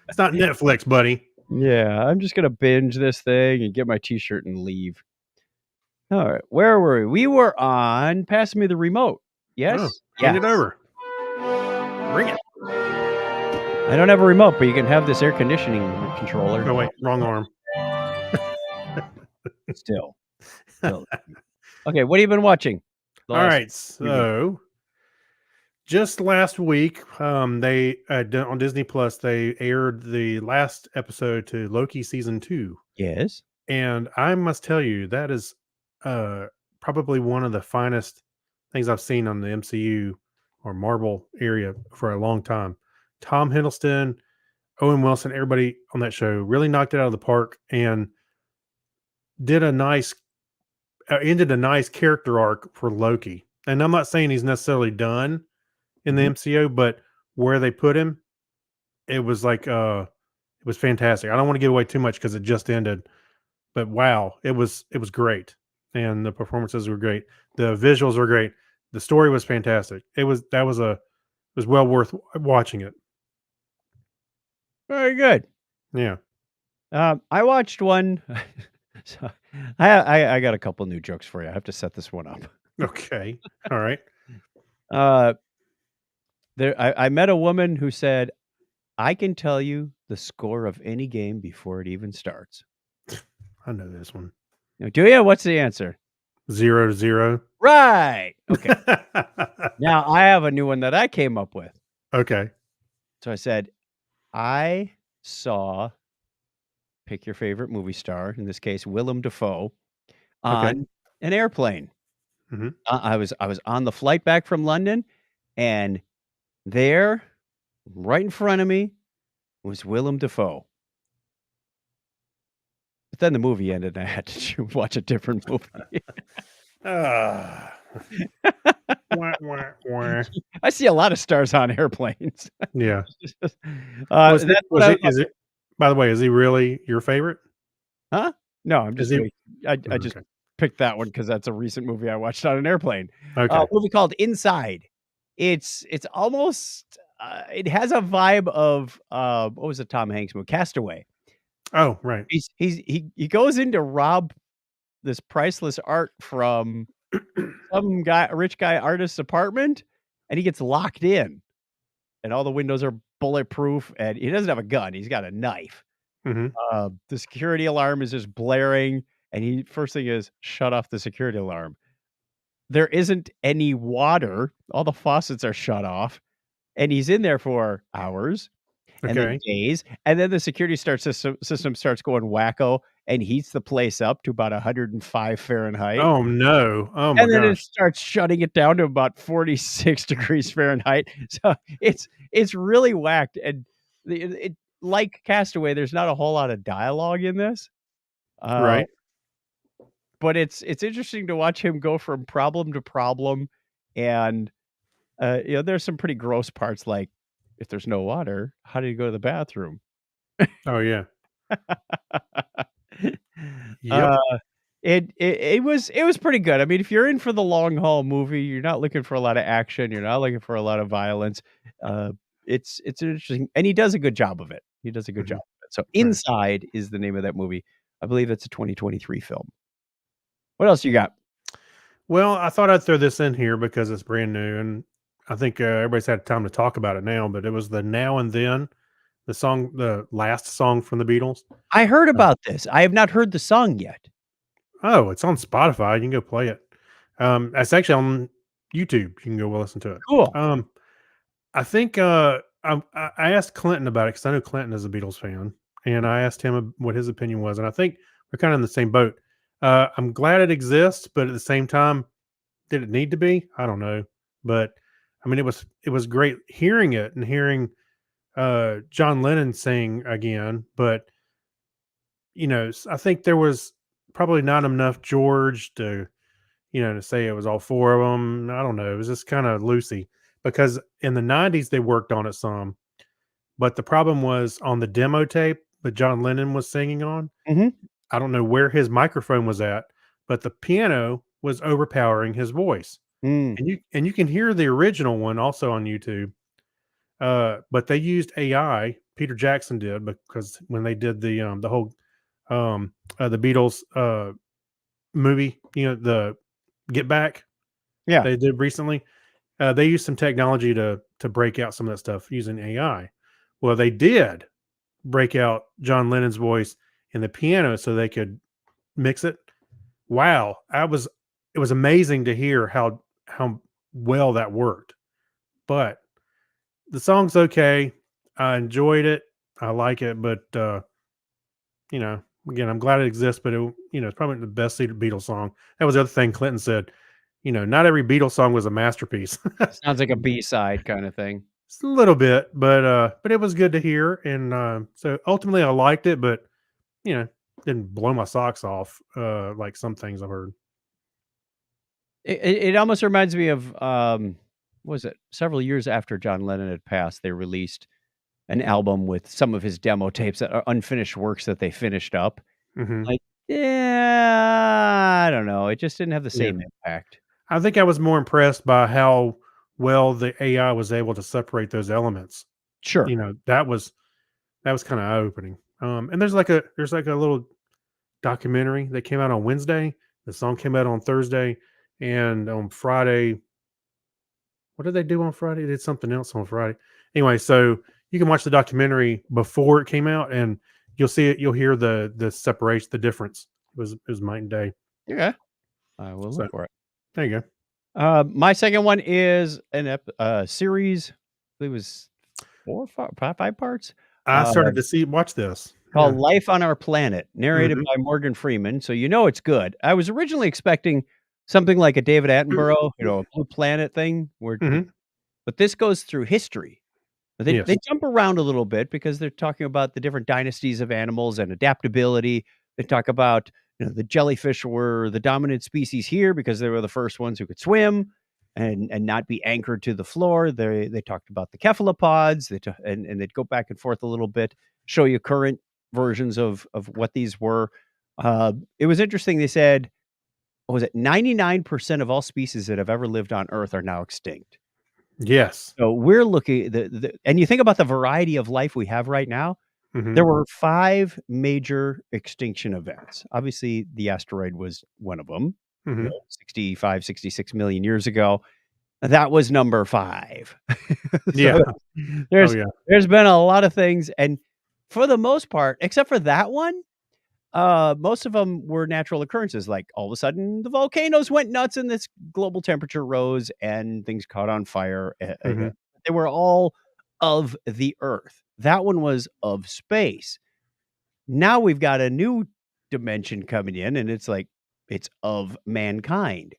It's not Netflix, buddy. Yeah, I'm just gonna binge this thing and get my t-shirt and leave. All right, where were we? We were on Pass Me the Remote. Yes? Oh, hand it over. Bring it. I don't have a remote, but you can have this air conditioning controller. Oh, wait, wrong arm. Still. Okay, what have you been watching? All right, so just last week, they on Disney Plus they aired the last episode to Loki season 2, Yes. and I must tell you that is probably one of the finest things I've seen on the MCU or Marvel area for a long time. Tom Hiddleston, Owen Wilson, everybody on that show really knocked it out of the park and did a nice ended a nice character arc for Loki. And I'm not saying he's necessarily done in the MCU, but where they put him, it was like it was fantastic. I don't want to give away too much because it just ended, but wow, it was great, and the performances were great. The visuals were great. The story was fantastic. It was well worth watching it. Very good. Yeah. I watched one. So I got a couple new jokes for you. I have to set this one up. Okay. All right. I met a woman who said, "I can tell you the score of any game before it even starts." I know this one. Do you? What's the answer? 0-0. Right. Okay. Now I have a new one that I came up with. Okay. So I said, I saw, pick your favorite movie star, in this case, Willem Dafoe, on an airplane. Mhm. I was on the flight back from London, and there, right in front of me, was Willem Dafoe. But then the movie ended, and I had to watch a different movie. Wah, wah, wah. I see a lot of stars on airplanes. Yeah. That's what I- Is it? By the way, is he really your favorite? Huh? No, I'm just. Is he- I just Okay. picked that one because that's a recent movie I watched on an airplane. Okay. A movie called Inside. It's almost it has a vibe of what was the Tom Hanks movie? Castaway. Oh, right. He goes in to rob this priceless art from some guy, a rich guy artist's apartment, and he gets locked in, and all the windows are bulletproof, and he doesn't have a gun, he's got a knife. Mhm. The security alarm is just blaring, and he first thing is, "Shut off the security alarm." There isn't any water, all the faucets are shut off, and he's in there for hours, and then Okay. days, and then the security system starts going wacko and heats the place up to about 105 Fahrenheit. Oh, no. Oh my And then it gosh. starts shutting it down to about 46 degrees Fahrenheit. So it's really whacked, and it like Castaway, there's not a whole lot of dialogue in this, uh, Right. but it's interesting to watch him go from problem to problem, and, there's some pretty gross parts, like, if there's no water, how do you go to the bathroom? Oh, yeah. Yep. Uh, it was pretty good. I mean, if you're in for the long haul movie, you're not looking for a lot of action, you're not looking for a lot of violence, uh, it's interesting, and he does a good job of it. He does a good job Mhm. of it. So, Right. Inside is the name of that movie. I believe it's a 2023 film. What else you got? Well, I thought I'd throw this in here because it's brand new, and I think, everybody's had time to talk about it now, but it was the Now and Then, the last song from the Beatles. I heard Uh, about this. I have not heard the song yet. oh, it's on Spotify, you can go play it. It's actually on YouTube, you can go listen to it. Cool. Um, I think, I asked Clinton about it because I know Clinton is a Beatles fan, and I asked him what his opinion was, and I think we're kinda in the same boat. I'm glad it exists, but at the same time, did it need to be? I don't know, but, I mean, it was great hearing it and hearing, John Lennon sing again, but, I think there was probably not enough George to say it was all 4 of them. I don't know, it was just kinda loosey because in the '90s, they worked on it some, but the problem was on the demo tape that John Lennon was singing on, Mhm. I don't know where his microphone was at, but the piano was overpowering his voice. Mm. And you can hear the original one also on YouTube, but they used AI, Peter Jackson did, because when they did the whole, the Beatles, movie, the Get Back Yeah. they did recently, they used some technology to break out some of that stuff using AI. Well, they did break out John Lennon's voice in the piano so they could mix it. Wow, it was amazing to hear how well that worked. But the song's okay. I enjoyed it. I like it, but again, I'm glad it exists, but it's probably the best Beatles song. That was the other thing Clinton said. Not every Beatles song was a masterpiece. Sounds like a B-side kinda thing. Just a little bit, but it was good to hear, and so ultimately I liked it, but you know, didn't blow my socks off like some things I've heard. It almost reminds me of, what was it? Several years after John Lennon had passed, they released an album with some of his demo tapes that are unfinished works that they finished up. Hmm. Like, yeah, I don't know, it just didn't have the Yeah, same impact. I think I was more impressed by how well the AI was able to separate those elements. Sure. That was kind of eye opening. And there's like a little documentary that came out on Wednesday. The song came out on Thursday, and on Friday, what did they do on Friday? They did something else on Friday. Anyway, so you can watch the documentary before it came out, and you'll see it. You'll hear the separation, the difference. It was night and day. Yeah. I will So look for it. there you go. My second one is series, I believe it was 4, 5 parts, I uh, started to watch this. called Yeah. Life on Our Planet, narrated Hmm. by Morgan Freeman, so you know it's good. I was originally expecting something like a David Attenborough, a Blue Planet thing where Hmm. but this goes through history. They Yes. jump around a little bit because they're talking about the different dynasties of animals and adaptability. They talk about, the jellyfish were the dominant species here because they were the first ones who could swim and not be anchored to the floor. They talked about the cephalopods. And they'd go back and forth a little bit, show you current versions of what these were. It was interesting. They said, what was it? 99% of all species that have ever lived on Earth are now extinct. Yes. So we're looking and you think about the variety of life we have right now. Hmm. There were 5 major extinction events. Obviously, the asteroid was one of them, Hmm. 65, 66 million years ago. That was number 5. Yeah. So Oh there's yeah. there's been a lot of things, and for the most part, except for that one, most of them were natural occurrences, like, all of a sudden, the volcanoes went nuts and this global temperature rose and things caught on fire, Hmm. they were all of the Earth. That one was of space. Now we've got a new dimension coming in, and it's like, it's of mankind.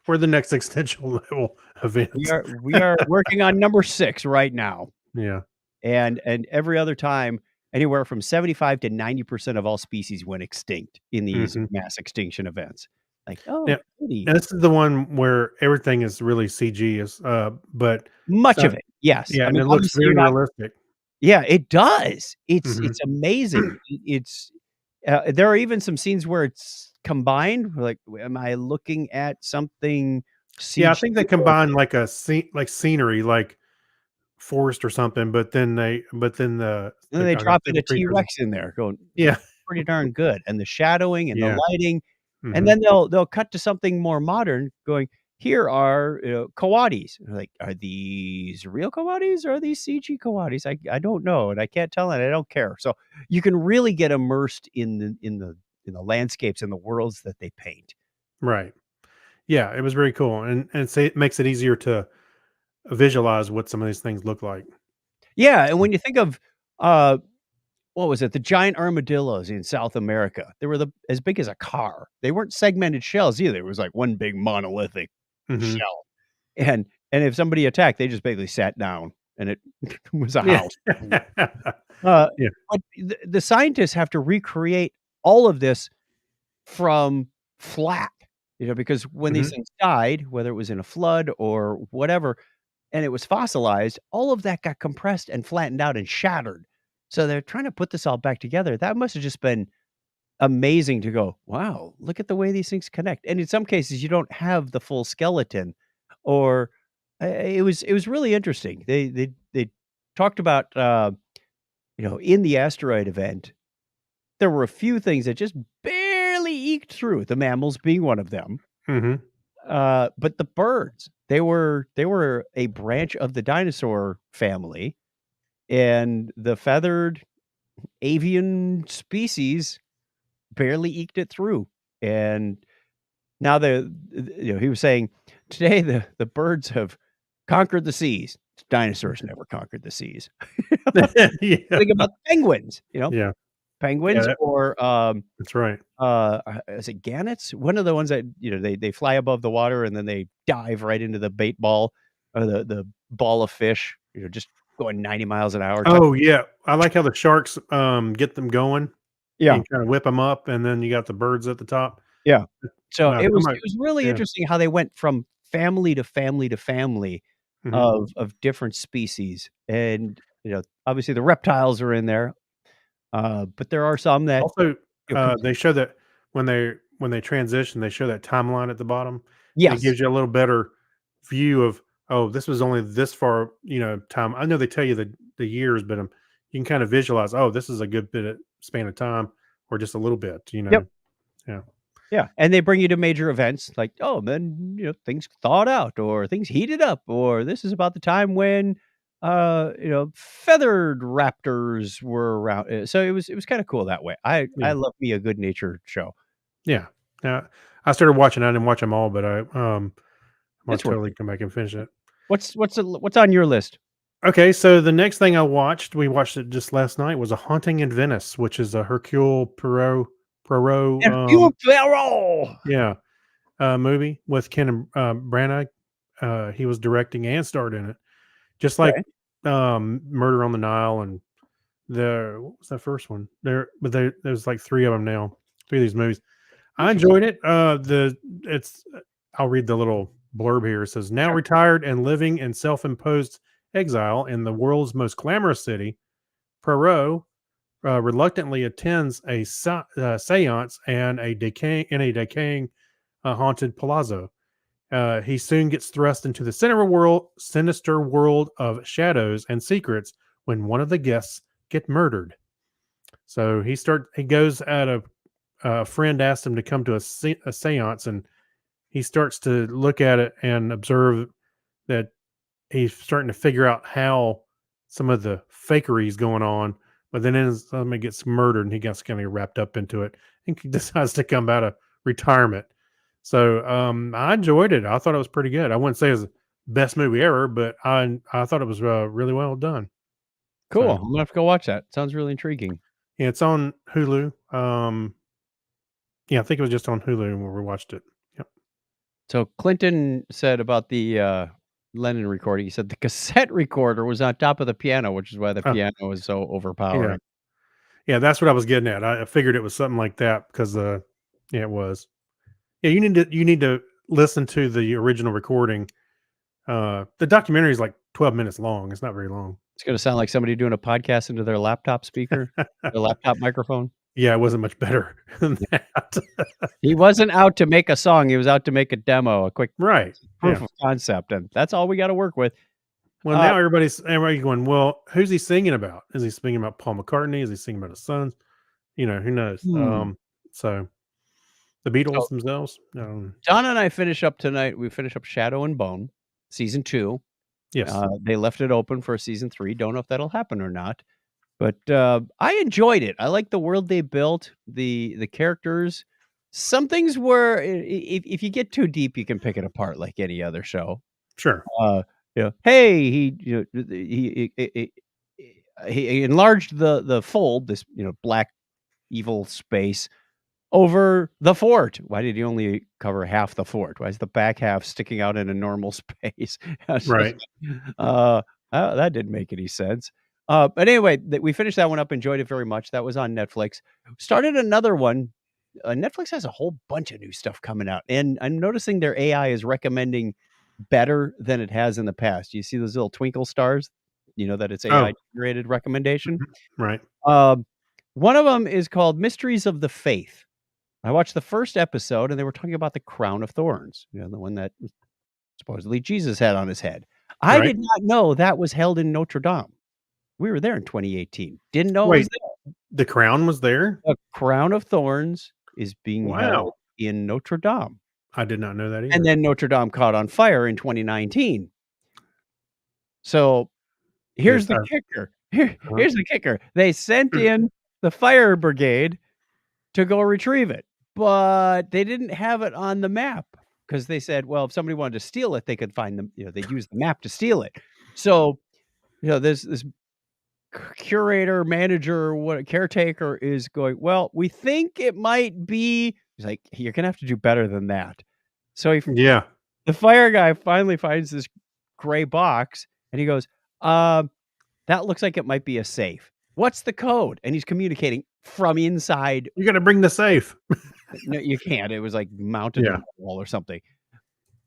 We're the next extension level We event. are we are working on number 6 right now, Yeah. and every other time, anywhere from 75 to 90% of all species went extinct in these Hmm. mass extinction events. Like, "Oh, Yeah. goody." And this is the one where everything is really CG, but Much so of it, yes. yeah, I and mean, it looks obviously, you're very not. realistic. Yeah, it does. Hmm. It's amazing. There are even some scenes where it's combined, like, am I looking at something Yeah, I CG think they or combine like a scene, like scenery, like forest or something, but then and then the they drop in the a creatures. T-Rex in there going, Yeah. pretty darn good, and the shadowing and the Yeah. lighting, and Hmm. then they'll cut to something more modern going, "Here are, coatis." And like, "Are these real coatis or are these CG coatis? I don't know, and I can't tell, and I don't care." So, you can really get immersed in the landscapes and the worlds that they paint. Right. Yeah, it was very cool, and say it makes it easier to visualize what some of these things look like. Yeah, and when you think of, uh, what was it? The giant armadillos in South America, they were as big as a car. They weren't segmented shells either, it was like one big monolithic Hmm. shell. And if somebody attacked, they just basically sat down and it was a Yeah. house. Uh, Yeah. but the scientists have to recreate all of this from flat, because when these Hmm. things died, whether it was in a flood or whatever, and it was fossilized, all of that got compressed and flattened out and shattered. So they're trying to put this all back together. That must have just been amazing to go, "Wow, look at the way these things connect." And in some cases, you don't have the full skeleton or it was really interesting. They talked about, in the asteroid event, there were a few things that just barely eked through, the mammals being one of them. Hmm. But the birds, they were a branch of the dinosaur family, and the feathered avian species barely eked it through. And now he was saying, "Today the birds have conquered the seas. Dinosaurs never conquered the seas." Yeah. Think about penguins, Yeah. Yeah. penguins or, That's right. is it gannets? One of the ones that, they fly above the water and then they dive right into the bait ball or the ball of fish, just going 90 miles an hour type. Oh yeah, I like how the sharks get them going Yeah, and kind of whip them up, and then you got the birds at the top. yeah. So Wow, it so was much. it was really Yeah. interesting how they went from family to family to family Hmm. of different species. And, obviously the reptiles are in there, but there are some that, Also, come. they show that when they transition, they show that timeline at the bottom, and it Yes. gives you a little better view of, oh, this was only this far, time. I know they tell you the years, but you can kind of visualize, oh, this is a good bit of span of time, or just a little bit. Yep. Yeah. Yeah, and they bring you to major events like, oh, then, things thawed out or things heated up, or this is about the time when, feathered raptors were around. So it was kind of cool that way. I Yeah. love me a good natured show. Yeah. Yeah. I started watching. I didn't watch them all, but I'm gonna It's worth totally it. come back and finish it. What's on your list? Okay, so the next thing we watched it just last night, was A Haunting in Venice, which is a Hercule Poirot, Hercule Poirot. yeah, movie with Kenneth Branagh. He was directing and starred in it, just like Okay. Murder on the Nile and what was that first one? There's like three of them now, three of these movies. I Interesting. enjoyed it. I'll read the little blurb here. It says, now Sure. retired and living in self-imposed exile in the world's most glamorous city, Perot reluctantly attends a seance and a decaying haunted palazzo. He soon gets thrust into the sinister world of shadows and secrets when one of the guests get murdered. So he goes at a friend asked him to come to a seance, and he starts to look at it and observe that he's starting to figure out how some of the fakery is going on. But then somebody gets murdered, and he gets kind of wrapped up into it, and he decides to come out of retirement. So I enjoyed it. I thought it was pretty good. I wouldn't say it's the best movie ever, but I thought it was really well done. Cool. So, I'm gonna have to go watch that. Sounds really intriguing. yeah, it's on Hulu. Yeah, I think it was just on Hulu when we watched it. Yep. So Clinton said about the Lennon recording. He said the cassette recorder was on top of the piano, which is why the Oh, piano is so yeah. overpowering. Yeah, that's what I was getting at. I figured it was something like that because yeah, it was. Yeah, you need to listen to the original recording. The documentary is like 12 minutes long. It's not very long. It's gonna sound like somebody doing a podcast into their laptop speaker, their laptop microphone. Yeah, it wasn't much better than that. He wasn't out to make a song. He was out to make a demo, a quick Right. proof Yeah. of concept, and that's all we got to work with. Well, Uh, now everybody's going, well, who's he singing about? Is he singing about Paul McCartney? Is he singing about his sons? Who knows? So the Beatles so themselves. Donna and I finish up tonight. We finish up Shadow and Bone, season 2. Yes. They left it open for season 3. Don't know if that'll happen or not, but I enjoyed it. I like the world they built, the characters. Some things were if you get too deep, you can pick it apart like any other show. Sure. Hey, he enlarged the fold, this black evil space over the fort. Why did he only cover half the fort? Why is the back half sticking out in a normal space? Right. That didn't make any sense. But anyway, we finished that one up. Enjoyed it very much. That was on Netflix. Started another one. Netflix has a whole bunch of new stuff coming out, and I'm noticing their AI is recommending better than it has in the past. You see those little twinkle stars? You know that it's AI generated recommendation. Right. One of them is called Mysteries of the Faith. I watched the first episode, and they were talking about the crown of thorns, the one that supposedly Jesus had on his head. I Right. did not know that was held in Notre Dame. We were there in 2018. Didn't know it was Wait, there. the crown was there? The crown of thorns is being held Wow. in Notre Dame. I did not know that either. And then Notre Dame caught on fire in 2019. So here's Yes, the kicker. Uh-huh. Here's the kicker. They sent in the fire brigade to go retrieve it, but they didn't have it on the map because they said, well, if somebody wanted to steal it, they could find them. They'd use the map to steal it. So, this curator, manager, caretaker is going, well, we think it might be. He's like, you're gonna have to do better than that. So Yeah. the fire guy finally finds this gray box, and he goes, that looks like it might be a safe. What's the code? And he's communicating from inside. You got to bring the safe. No, you can't. It was like mounted Yeah. on the wall or something.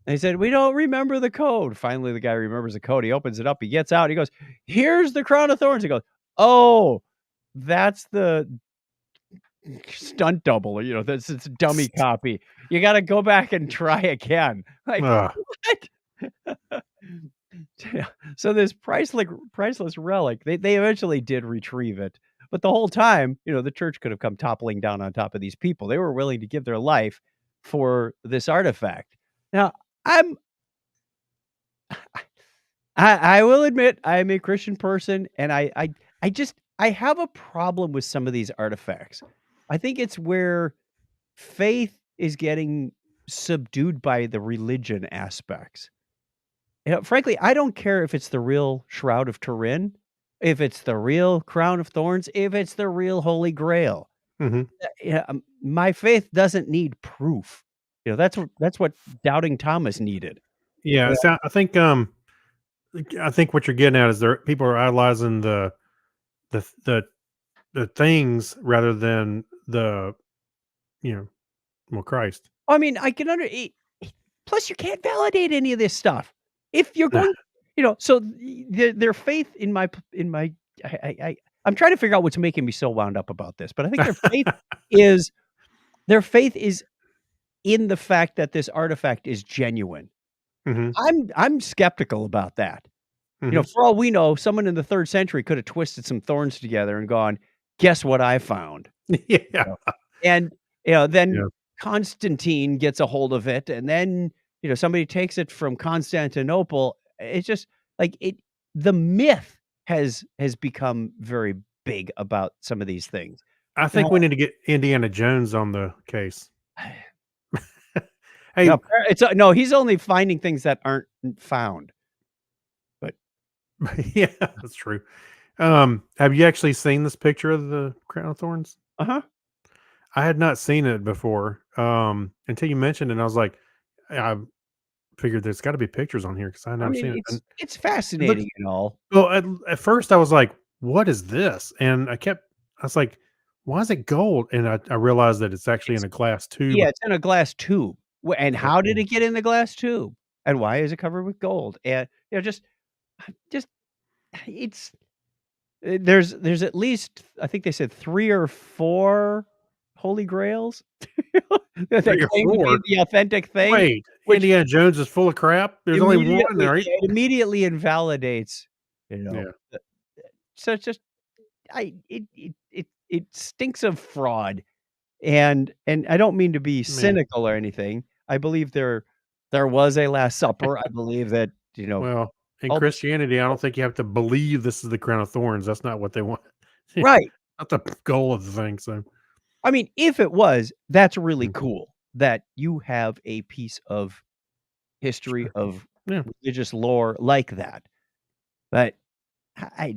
And he said, we don't remember the code. Finally, the guy remembers the code. He opens it up. He gets out. He goes, here's the crown of thorns. He goes, oh, that's the stunt double. That's it's a dummy copy. You got to go back and try again. Like, Ugh. what? So this priceless relic, they eventually did retrieve it. But the whole time, the church could have come toppling down on top of these people. They were willing to give their life for this artifact. Now, I will admit I'm a Christian person, and I have a problem with some of these artifacts. I think it's where faith is getting subdued by the religion aspects. Frankly, I don't care if it's the real Shroud of Turin, if it's the real Crown of Thorns, if it's the real Holy Grail. Mhm. My faith doesn't need proof. That's what Doubting Thomas needed. Yeah. So I think what you're getting at is people are idolizing the things rather than Christ. I mean, I can plus you can't validate any of this stuff. If you're going, so their faith in my I'm trying to figure out what's making me so wound up about this, but I think their faith is in the fact that this artifact is genuine. Hmm. I'm skeptical about that. You know, Hmm. for all we know, someone in the 3rd century could have twisted some thorns together and gone, "Guess what I found?" Yeah. know, and, then Yeah. Constantine gets a hold of it, and then, somebody takes it from Constantinople. It's just like the myth has become very big about some of these things. I Now think we need to get Indiana Jones on the case. now, Hey, it's no, he's only finding things that aren't found, but yeah, that's true. Have you actually seen this picture of the crown of thorns? uh-huh. I had not seen it before, until you mentioned it. And I was like, I figured there's got to be pictures on here because I had I never mean, seen it. And it's it looks fascinating and all. well. At first, I was like, "What is this?" And I was like, "Why is it gold?" And I realized that it's actually in It's a glass tube. Yeah, it's in a glass tube. And Oh, how did it get in the glass tube? And why is it covered with gold? And, just it's there's at least, I think they said 3 or 4 holy grails that 3 or claim to be 4. the authentic thing, Wait, which Indiana Jones is full of crap. There's only one, right? it immediately invalidates, you know, Yeah. the so it's just it stinks of fraud. And I don't mean to be Man. cynical or anything. I believe there was a Last Supper. I believe that, Well, in all the Christianity, I don't think you have to believe this is the crown of thorns. That's not what they want. right. Not the goal of the thing. So, I mean, if it was, that's really mm, cool that you have a piece of history sure. of Yeah. religious lore like that. But I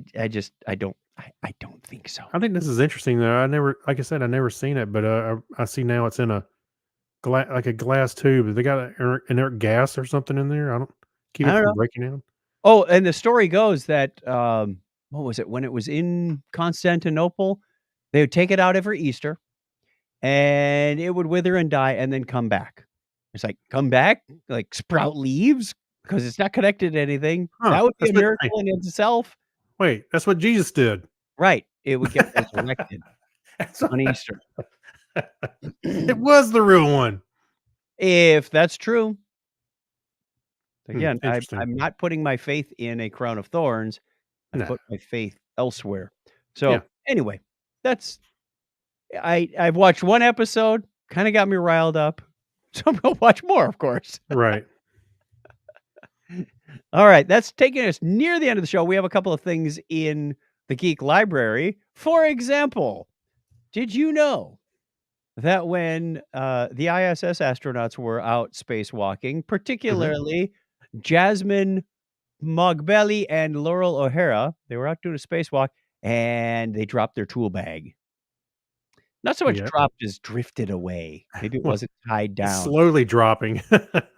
don't think so. I think this is interesting though. Like I said, I never seen it, but I see now it's in a like a glass tube. They got inert gas or something in there. I don't keep I it don't from know. breaking down. Oh, and the story goes that, what was it? When it was in Constantinople, they would take it out every Easter, and it would wither and die and then come back. It's like, "Come back? Like, sprout leaves? Because it's not connected to anything." Huh? That would be That's a what. Hey, miracle in itself. wait, that's what Jesus did. Right. It would get resurrected That's on what- Easter. it was the real one. If that's true. Hmm, Again, interesting. I'm not putting my faith in a crown of thorns. I No. put my faith elsewhere. Yeah. So, anyway, that's I've watched 1 episode, kinda got me riled up, so I'm gonna watch more, of course. Right. Alright, that's taking us near the end of the show. We have a couple of things in the Geek Library. For example, did you know that when, the ISS astronauts were out spacewalking, Mhm. particularly Jasmine Mogbelli and Laurel O'Hara, they were out doing a spacewalk, and they dropped their tool bag. Not so much Yeah. dropped as drifted away. Maybe it Well, wasn't tied it's down. slowly dropping.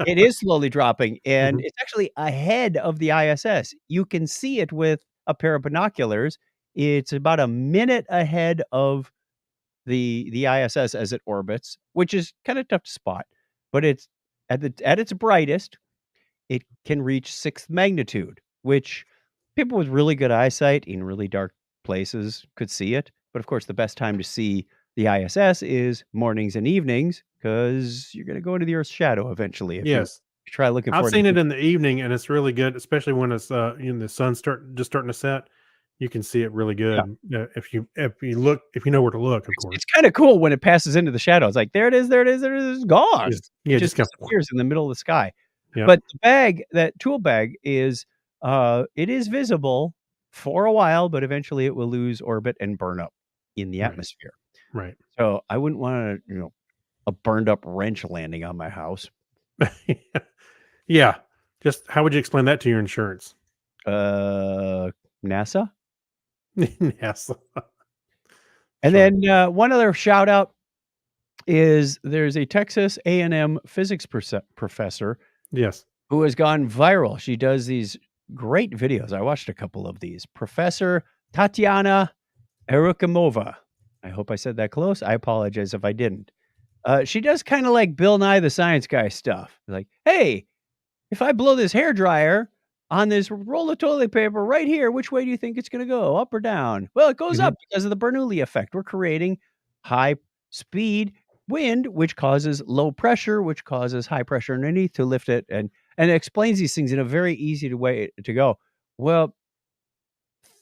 It is slowly dropping, and Mhm. it's actually ahead of the ISS. You can see it with a pair of binoculars. It's about a minute ahead of the ISS as it orbits, which is kinda tough to spot, but it's at its brightest, it can reach 6th magnitude, which people with really good eyesight in really dark places could see it. But of course, the best time to see the ISS is mornings and evenings because you're going to go into the Earth's shadow eventually if you Yes. try looking I've for it. seen it in the evening, and it's really good, especially when it's, the sun starting to set. You can see it really Yeah. good, if you know where to look, of course. It's kind of cool when it passes into the shadow. It's like, there it is, there it is, there it is, gone. It Just just kinda disappears in the middle of the sky. Yep. But the bag, that tool bag is, it is visible for a while, but eventually it will lose orbit and burn up in the Right. atmosphere. Right. So I wouldn't want to, a burned up wrench landing on my house. Yeah. Just how would you explain that to your insurance? Uh, NASA. Yes. And Sure. then one other shout out is there's a Texas A&M physics professor Yes. who has gone viral. She does these great videos. I watched a couple of these. Professor Tatiana Erukimova. I hope I said that close. I apologize if I didn't. She does kind of like Bill Nye the Science Guy stuff. Like, hey, if I blow this hair dryer on this roll of toilet paper right here, which way do you think it's going to go? Up or down? Well, it goes Mhm. up because of the Bernoulli effect. We're creating high speed wind, which causes low pressure, which causes high pressure underneath to lift it, and it explains these things in a very easy way to go. Well,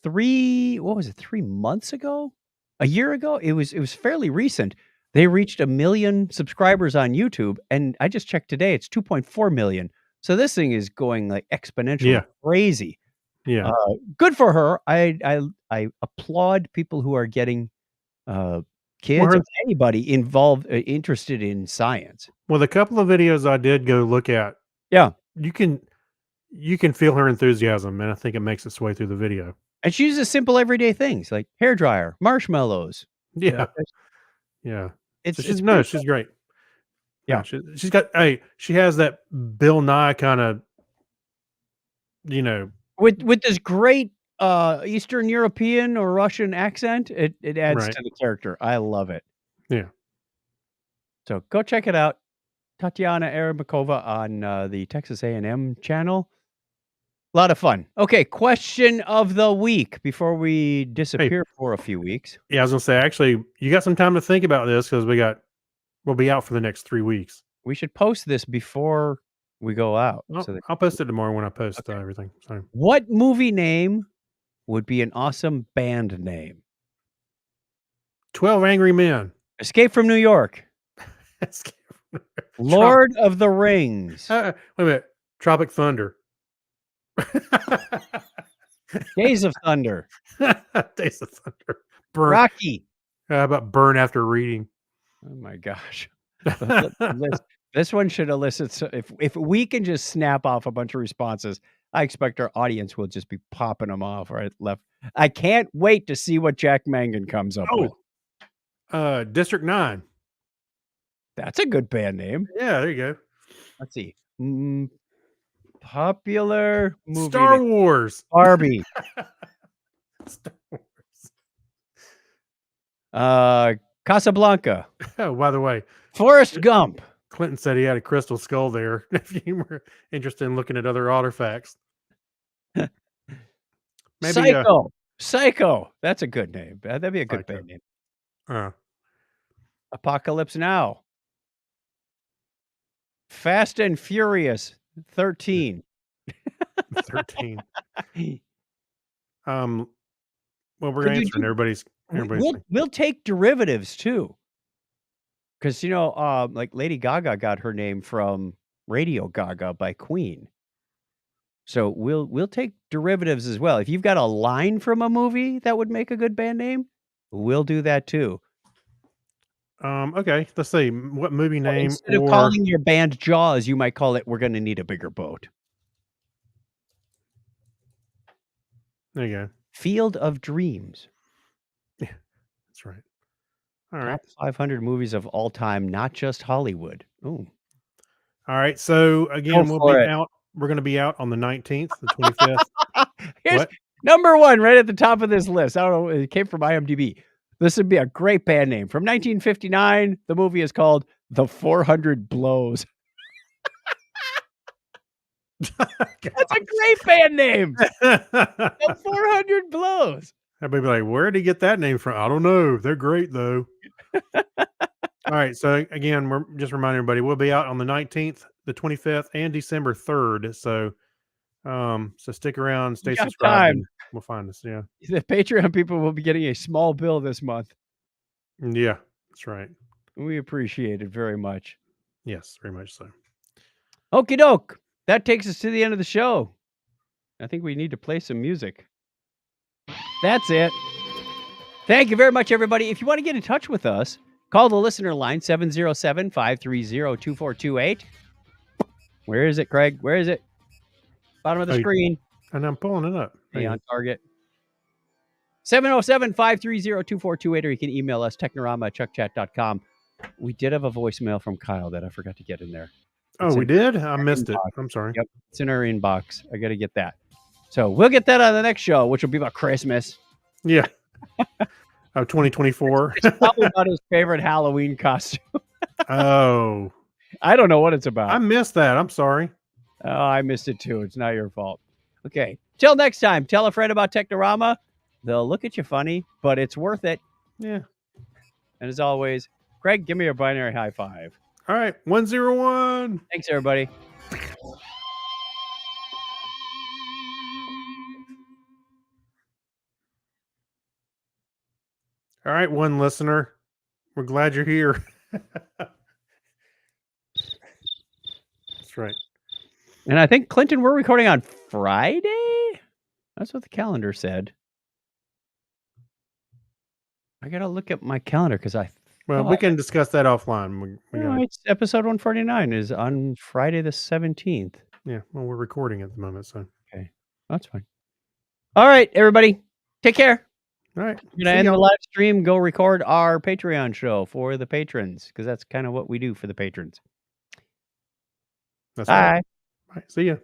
3 months ago? A year ago? It was fairly recent. They reached 1 million subscribers on YouTube, and I just checked today, it's 2.4 million. So this thing is going like exponentially Yeah. crazy. Yeah. Good for her. I applaud people who are getting kids her- or anybody involved, interested in science. Well, the couple of videos I did go look at, Yeah. you can feel her enthusiasm, and I think it makes its way through the video. And she uses simple everyday things like hair dryer, marshmallows. Yeah. Yeah. It's So it's she's pretty she's great. Yeah. She's got she has that Bill Nye kind of, with this great Eastern European or Russian accent. It adds Right. to the character. I love it. Yeah. So go check it out. Tatiana Aramikova on the Texas A&M channel. A lot of fun. Okay, question of the week before we disappear for a few weeks. Yeah, I was gonna say, actually, you got some time to think about this because we'll be out for the next 3 weeks. We should post this before we go out. So that, I'll post it tomorrow when I post everything. So what movie name would be an awesome band name? 12 Angry Men. Escape from New York. Lord of the Rings. Wait a minute. Tropic Thunder. Days of Thunder. Days of Thunder. Burn. Rocky. How about Burn After Reading? Oh my gosh. This one should elicit. So if we can just snap off a bunch of responses, I expect our audience will just be popping them off right, left. I can't wait to see what Jack Mangan comes up with. District 9. That's a good band name. Yeah, there you go. Let's see. Popular movie. Star name. Wars. Barbie. Star Wars. Casablanca. Oh, by the way, Forrest Gump. Clinton said he had a crystal skull there. If you were interested in looking at other artifacts, maybe Psycho. That's a good name. That'd be a good Psycho. band name. Apocalypse Now. Fast and Furious 13. 13. Well, we're Could you answering do- everybody's. We'll take derivatives too. Because, like Lady Gaga got her name from Radio Gaga by Queen. So we'll take derivatives as well. If you've got a line from a movie that would make a good band name, we'll do that too. Okay, let's see. What movie name? Instead of or calling your band Jaws, you might call it We're Gonna Need a Bigger Boat. there you go. Field of Dreams. That's right. All right. Top 500 movies of all time, not just Hollywood. Ooh. All right. So again, Go we'll for be it. out. We're going to be out on the 19th, the 25th. Here's What? number one right at the top of this list. I don't know. It came from IMDb. This would be a great band name. From 1959, the movie is called The 400 Blows. That's a great band name. The 400 Blows. Everybody be like, where did he get that name from? I don't know. They're great though. All right. So again, we're just reminding everybody we'll be out on the 19th, the 25th, and December 3rd. So so stick around, stay got subscribed, time. and we'll find us. Yeah. The Patreon people will be getting a small bill this month. Yeah, that's right. We appreciate it very much. Yes, very much so. Okie doke. That takes us to the end of the show. I think we need to play some music. That's it. Thank you very much, everybody. If you want to get in touch with us, call the listener line 707-530-2428. Where is it, Craig? Where is it? Bottom of the Oh, screen. And I'm pulling it up. Hey, Hang on target. 707-530-2428, or you can email us, technorama@chuckchat.com. We did have a voicemail from Kyle that I forgot to get in there. Oh, we did? I missed it. inbox. I'm sorry. Yep. It's in our inbox. I got to get that. So we'll get that on the next show, which will be about Christmas. Yeah. 2024. It's probably about his favorite Halloween costume. Oh, I don't know what it's about. I missed that. I'm sorry. Oh, I missed it too. It's not your fault. Okay. Till next time, tell a friend about Technorama. They'll look at you funny, but it's worth it. Yeah. And as always, Greg, give me a binary high five. All right, 101. Thanks, everybody. All right, one listener. We're glad you're here. That's right. And I think, Clinton, we're recording on Friday? That's what the calendar said. I got to look at my calendar because Well, we can discuss that offline. it's episode 149 is on Friday the 17th. Yeah, well, we're recording at the moment, so. Okay, that's fine. All right, everybody, take care. All right. We're going to end the live stream, go record our Patreon show for the patrons because that's kind of what we do for the patrons. That's Bye. Right. See ya.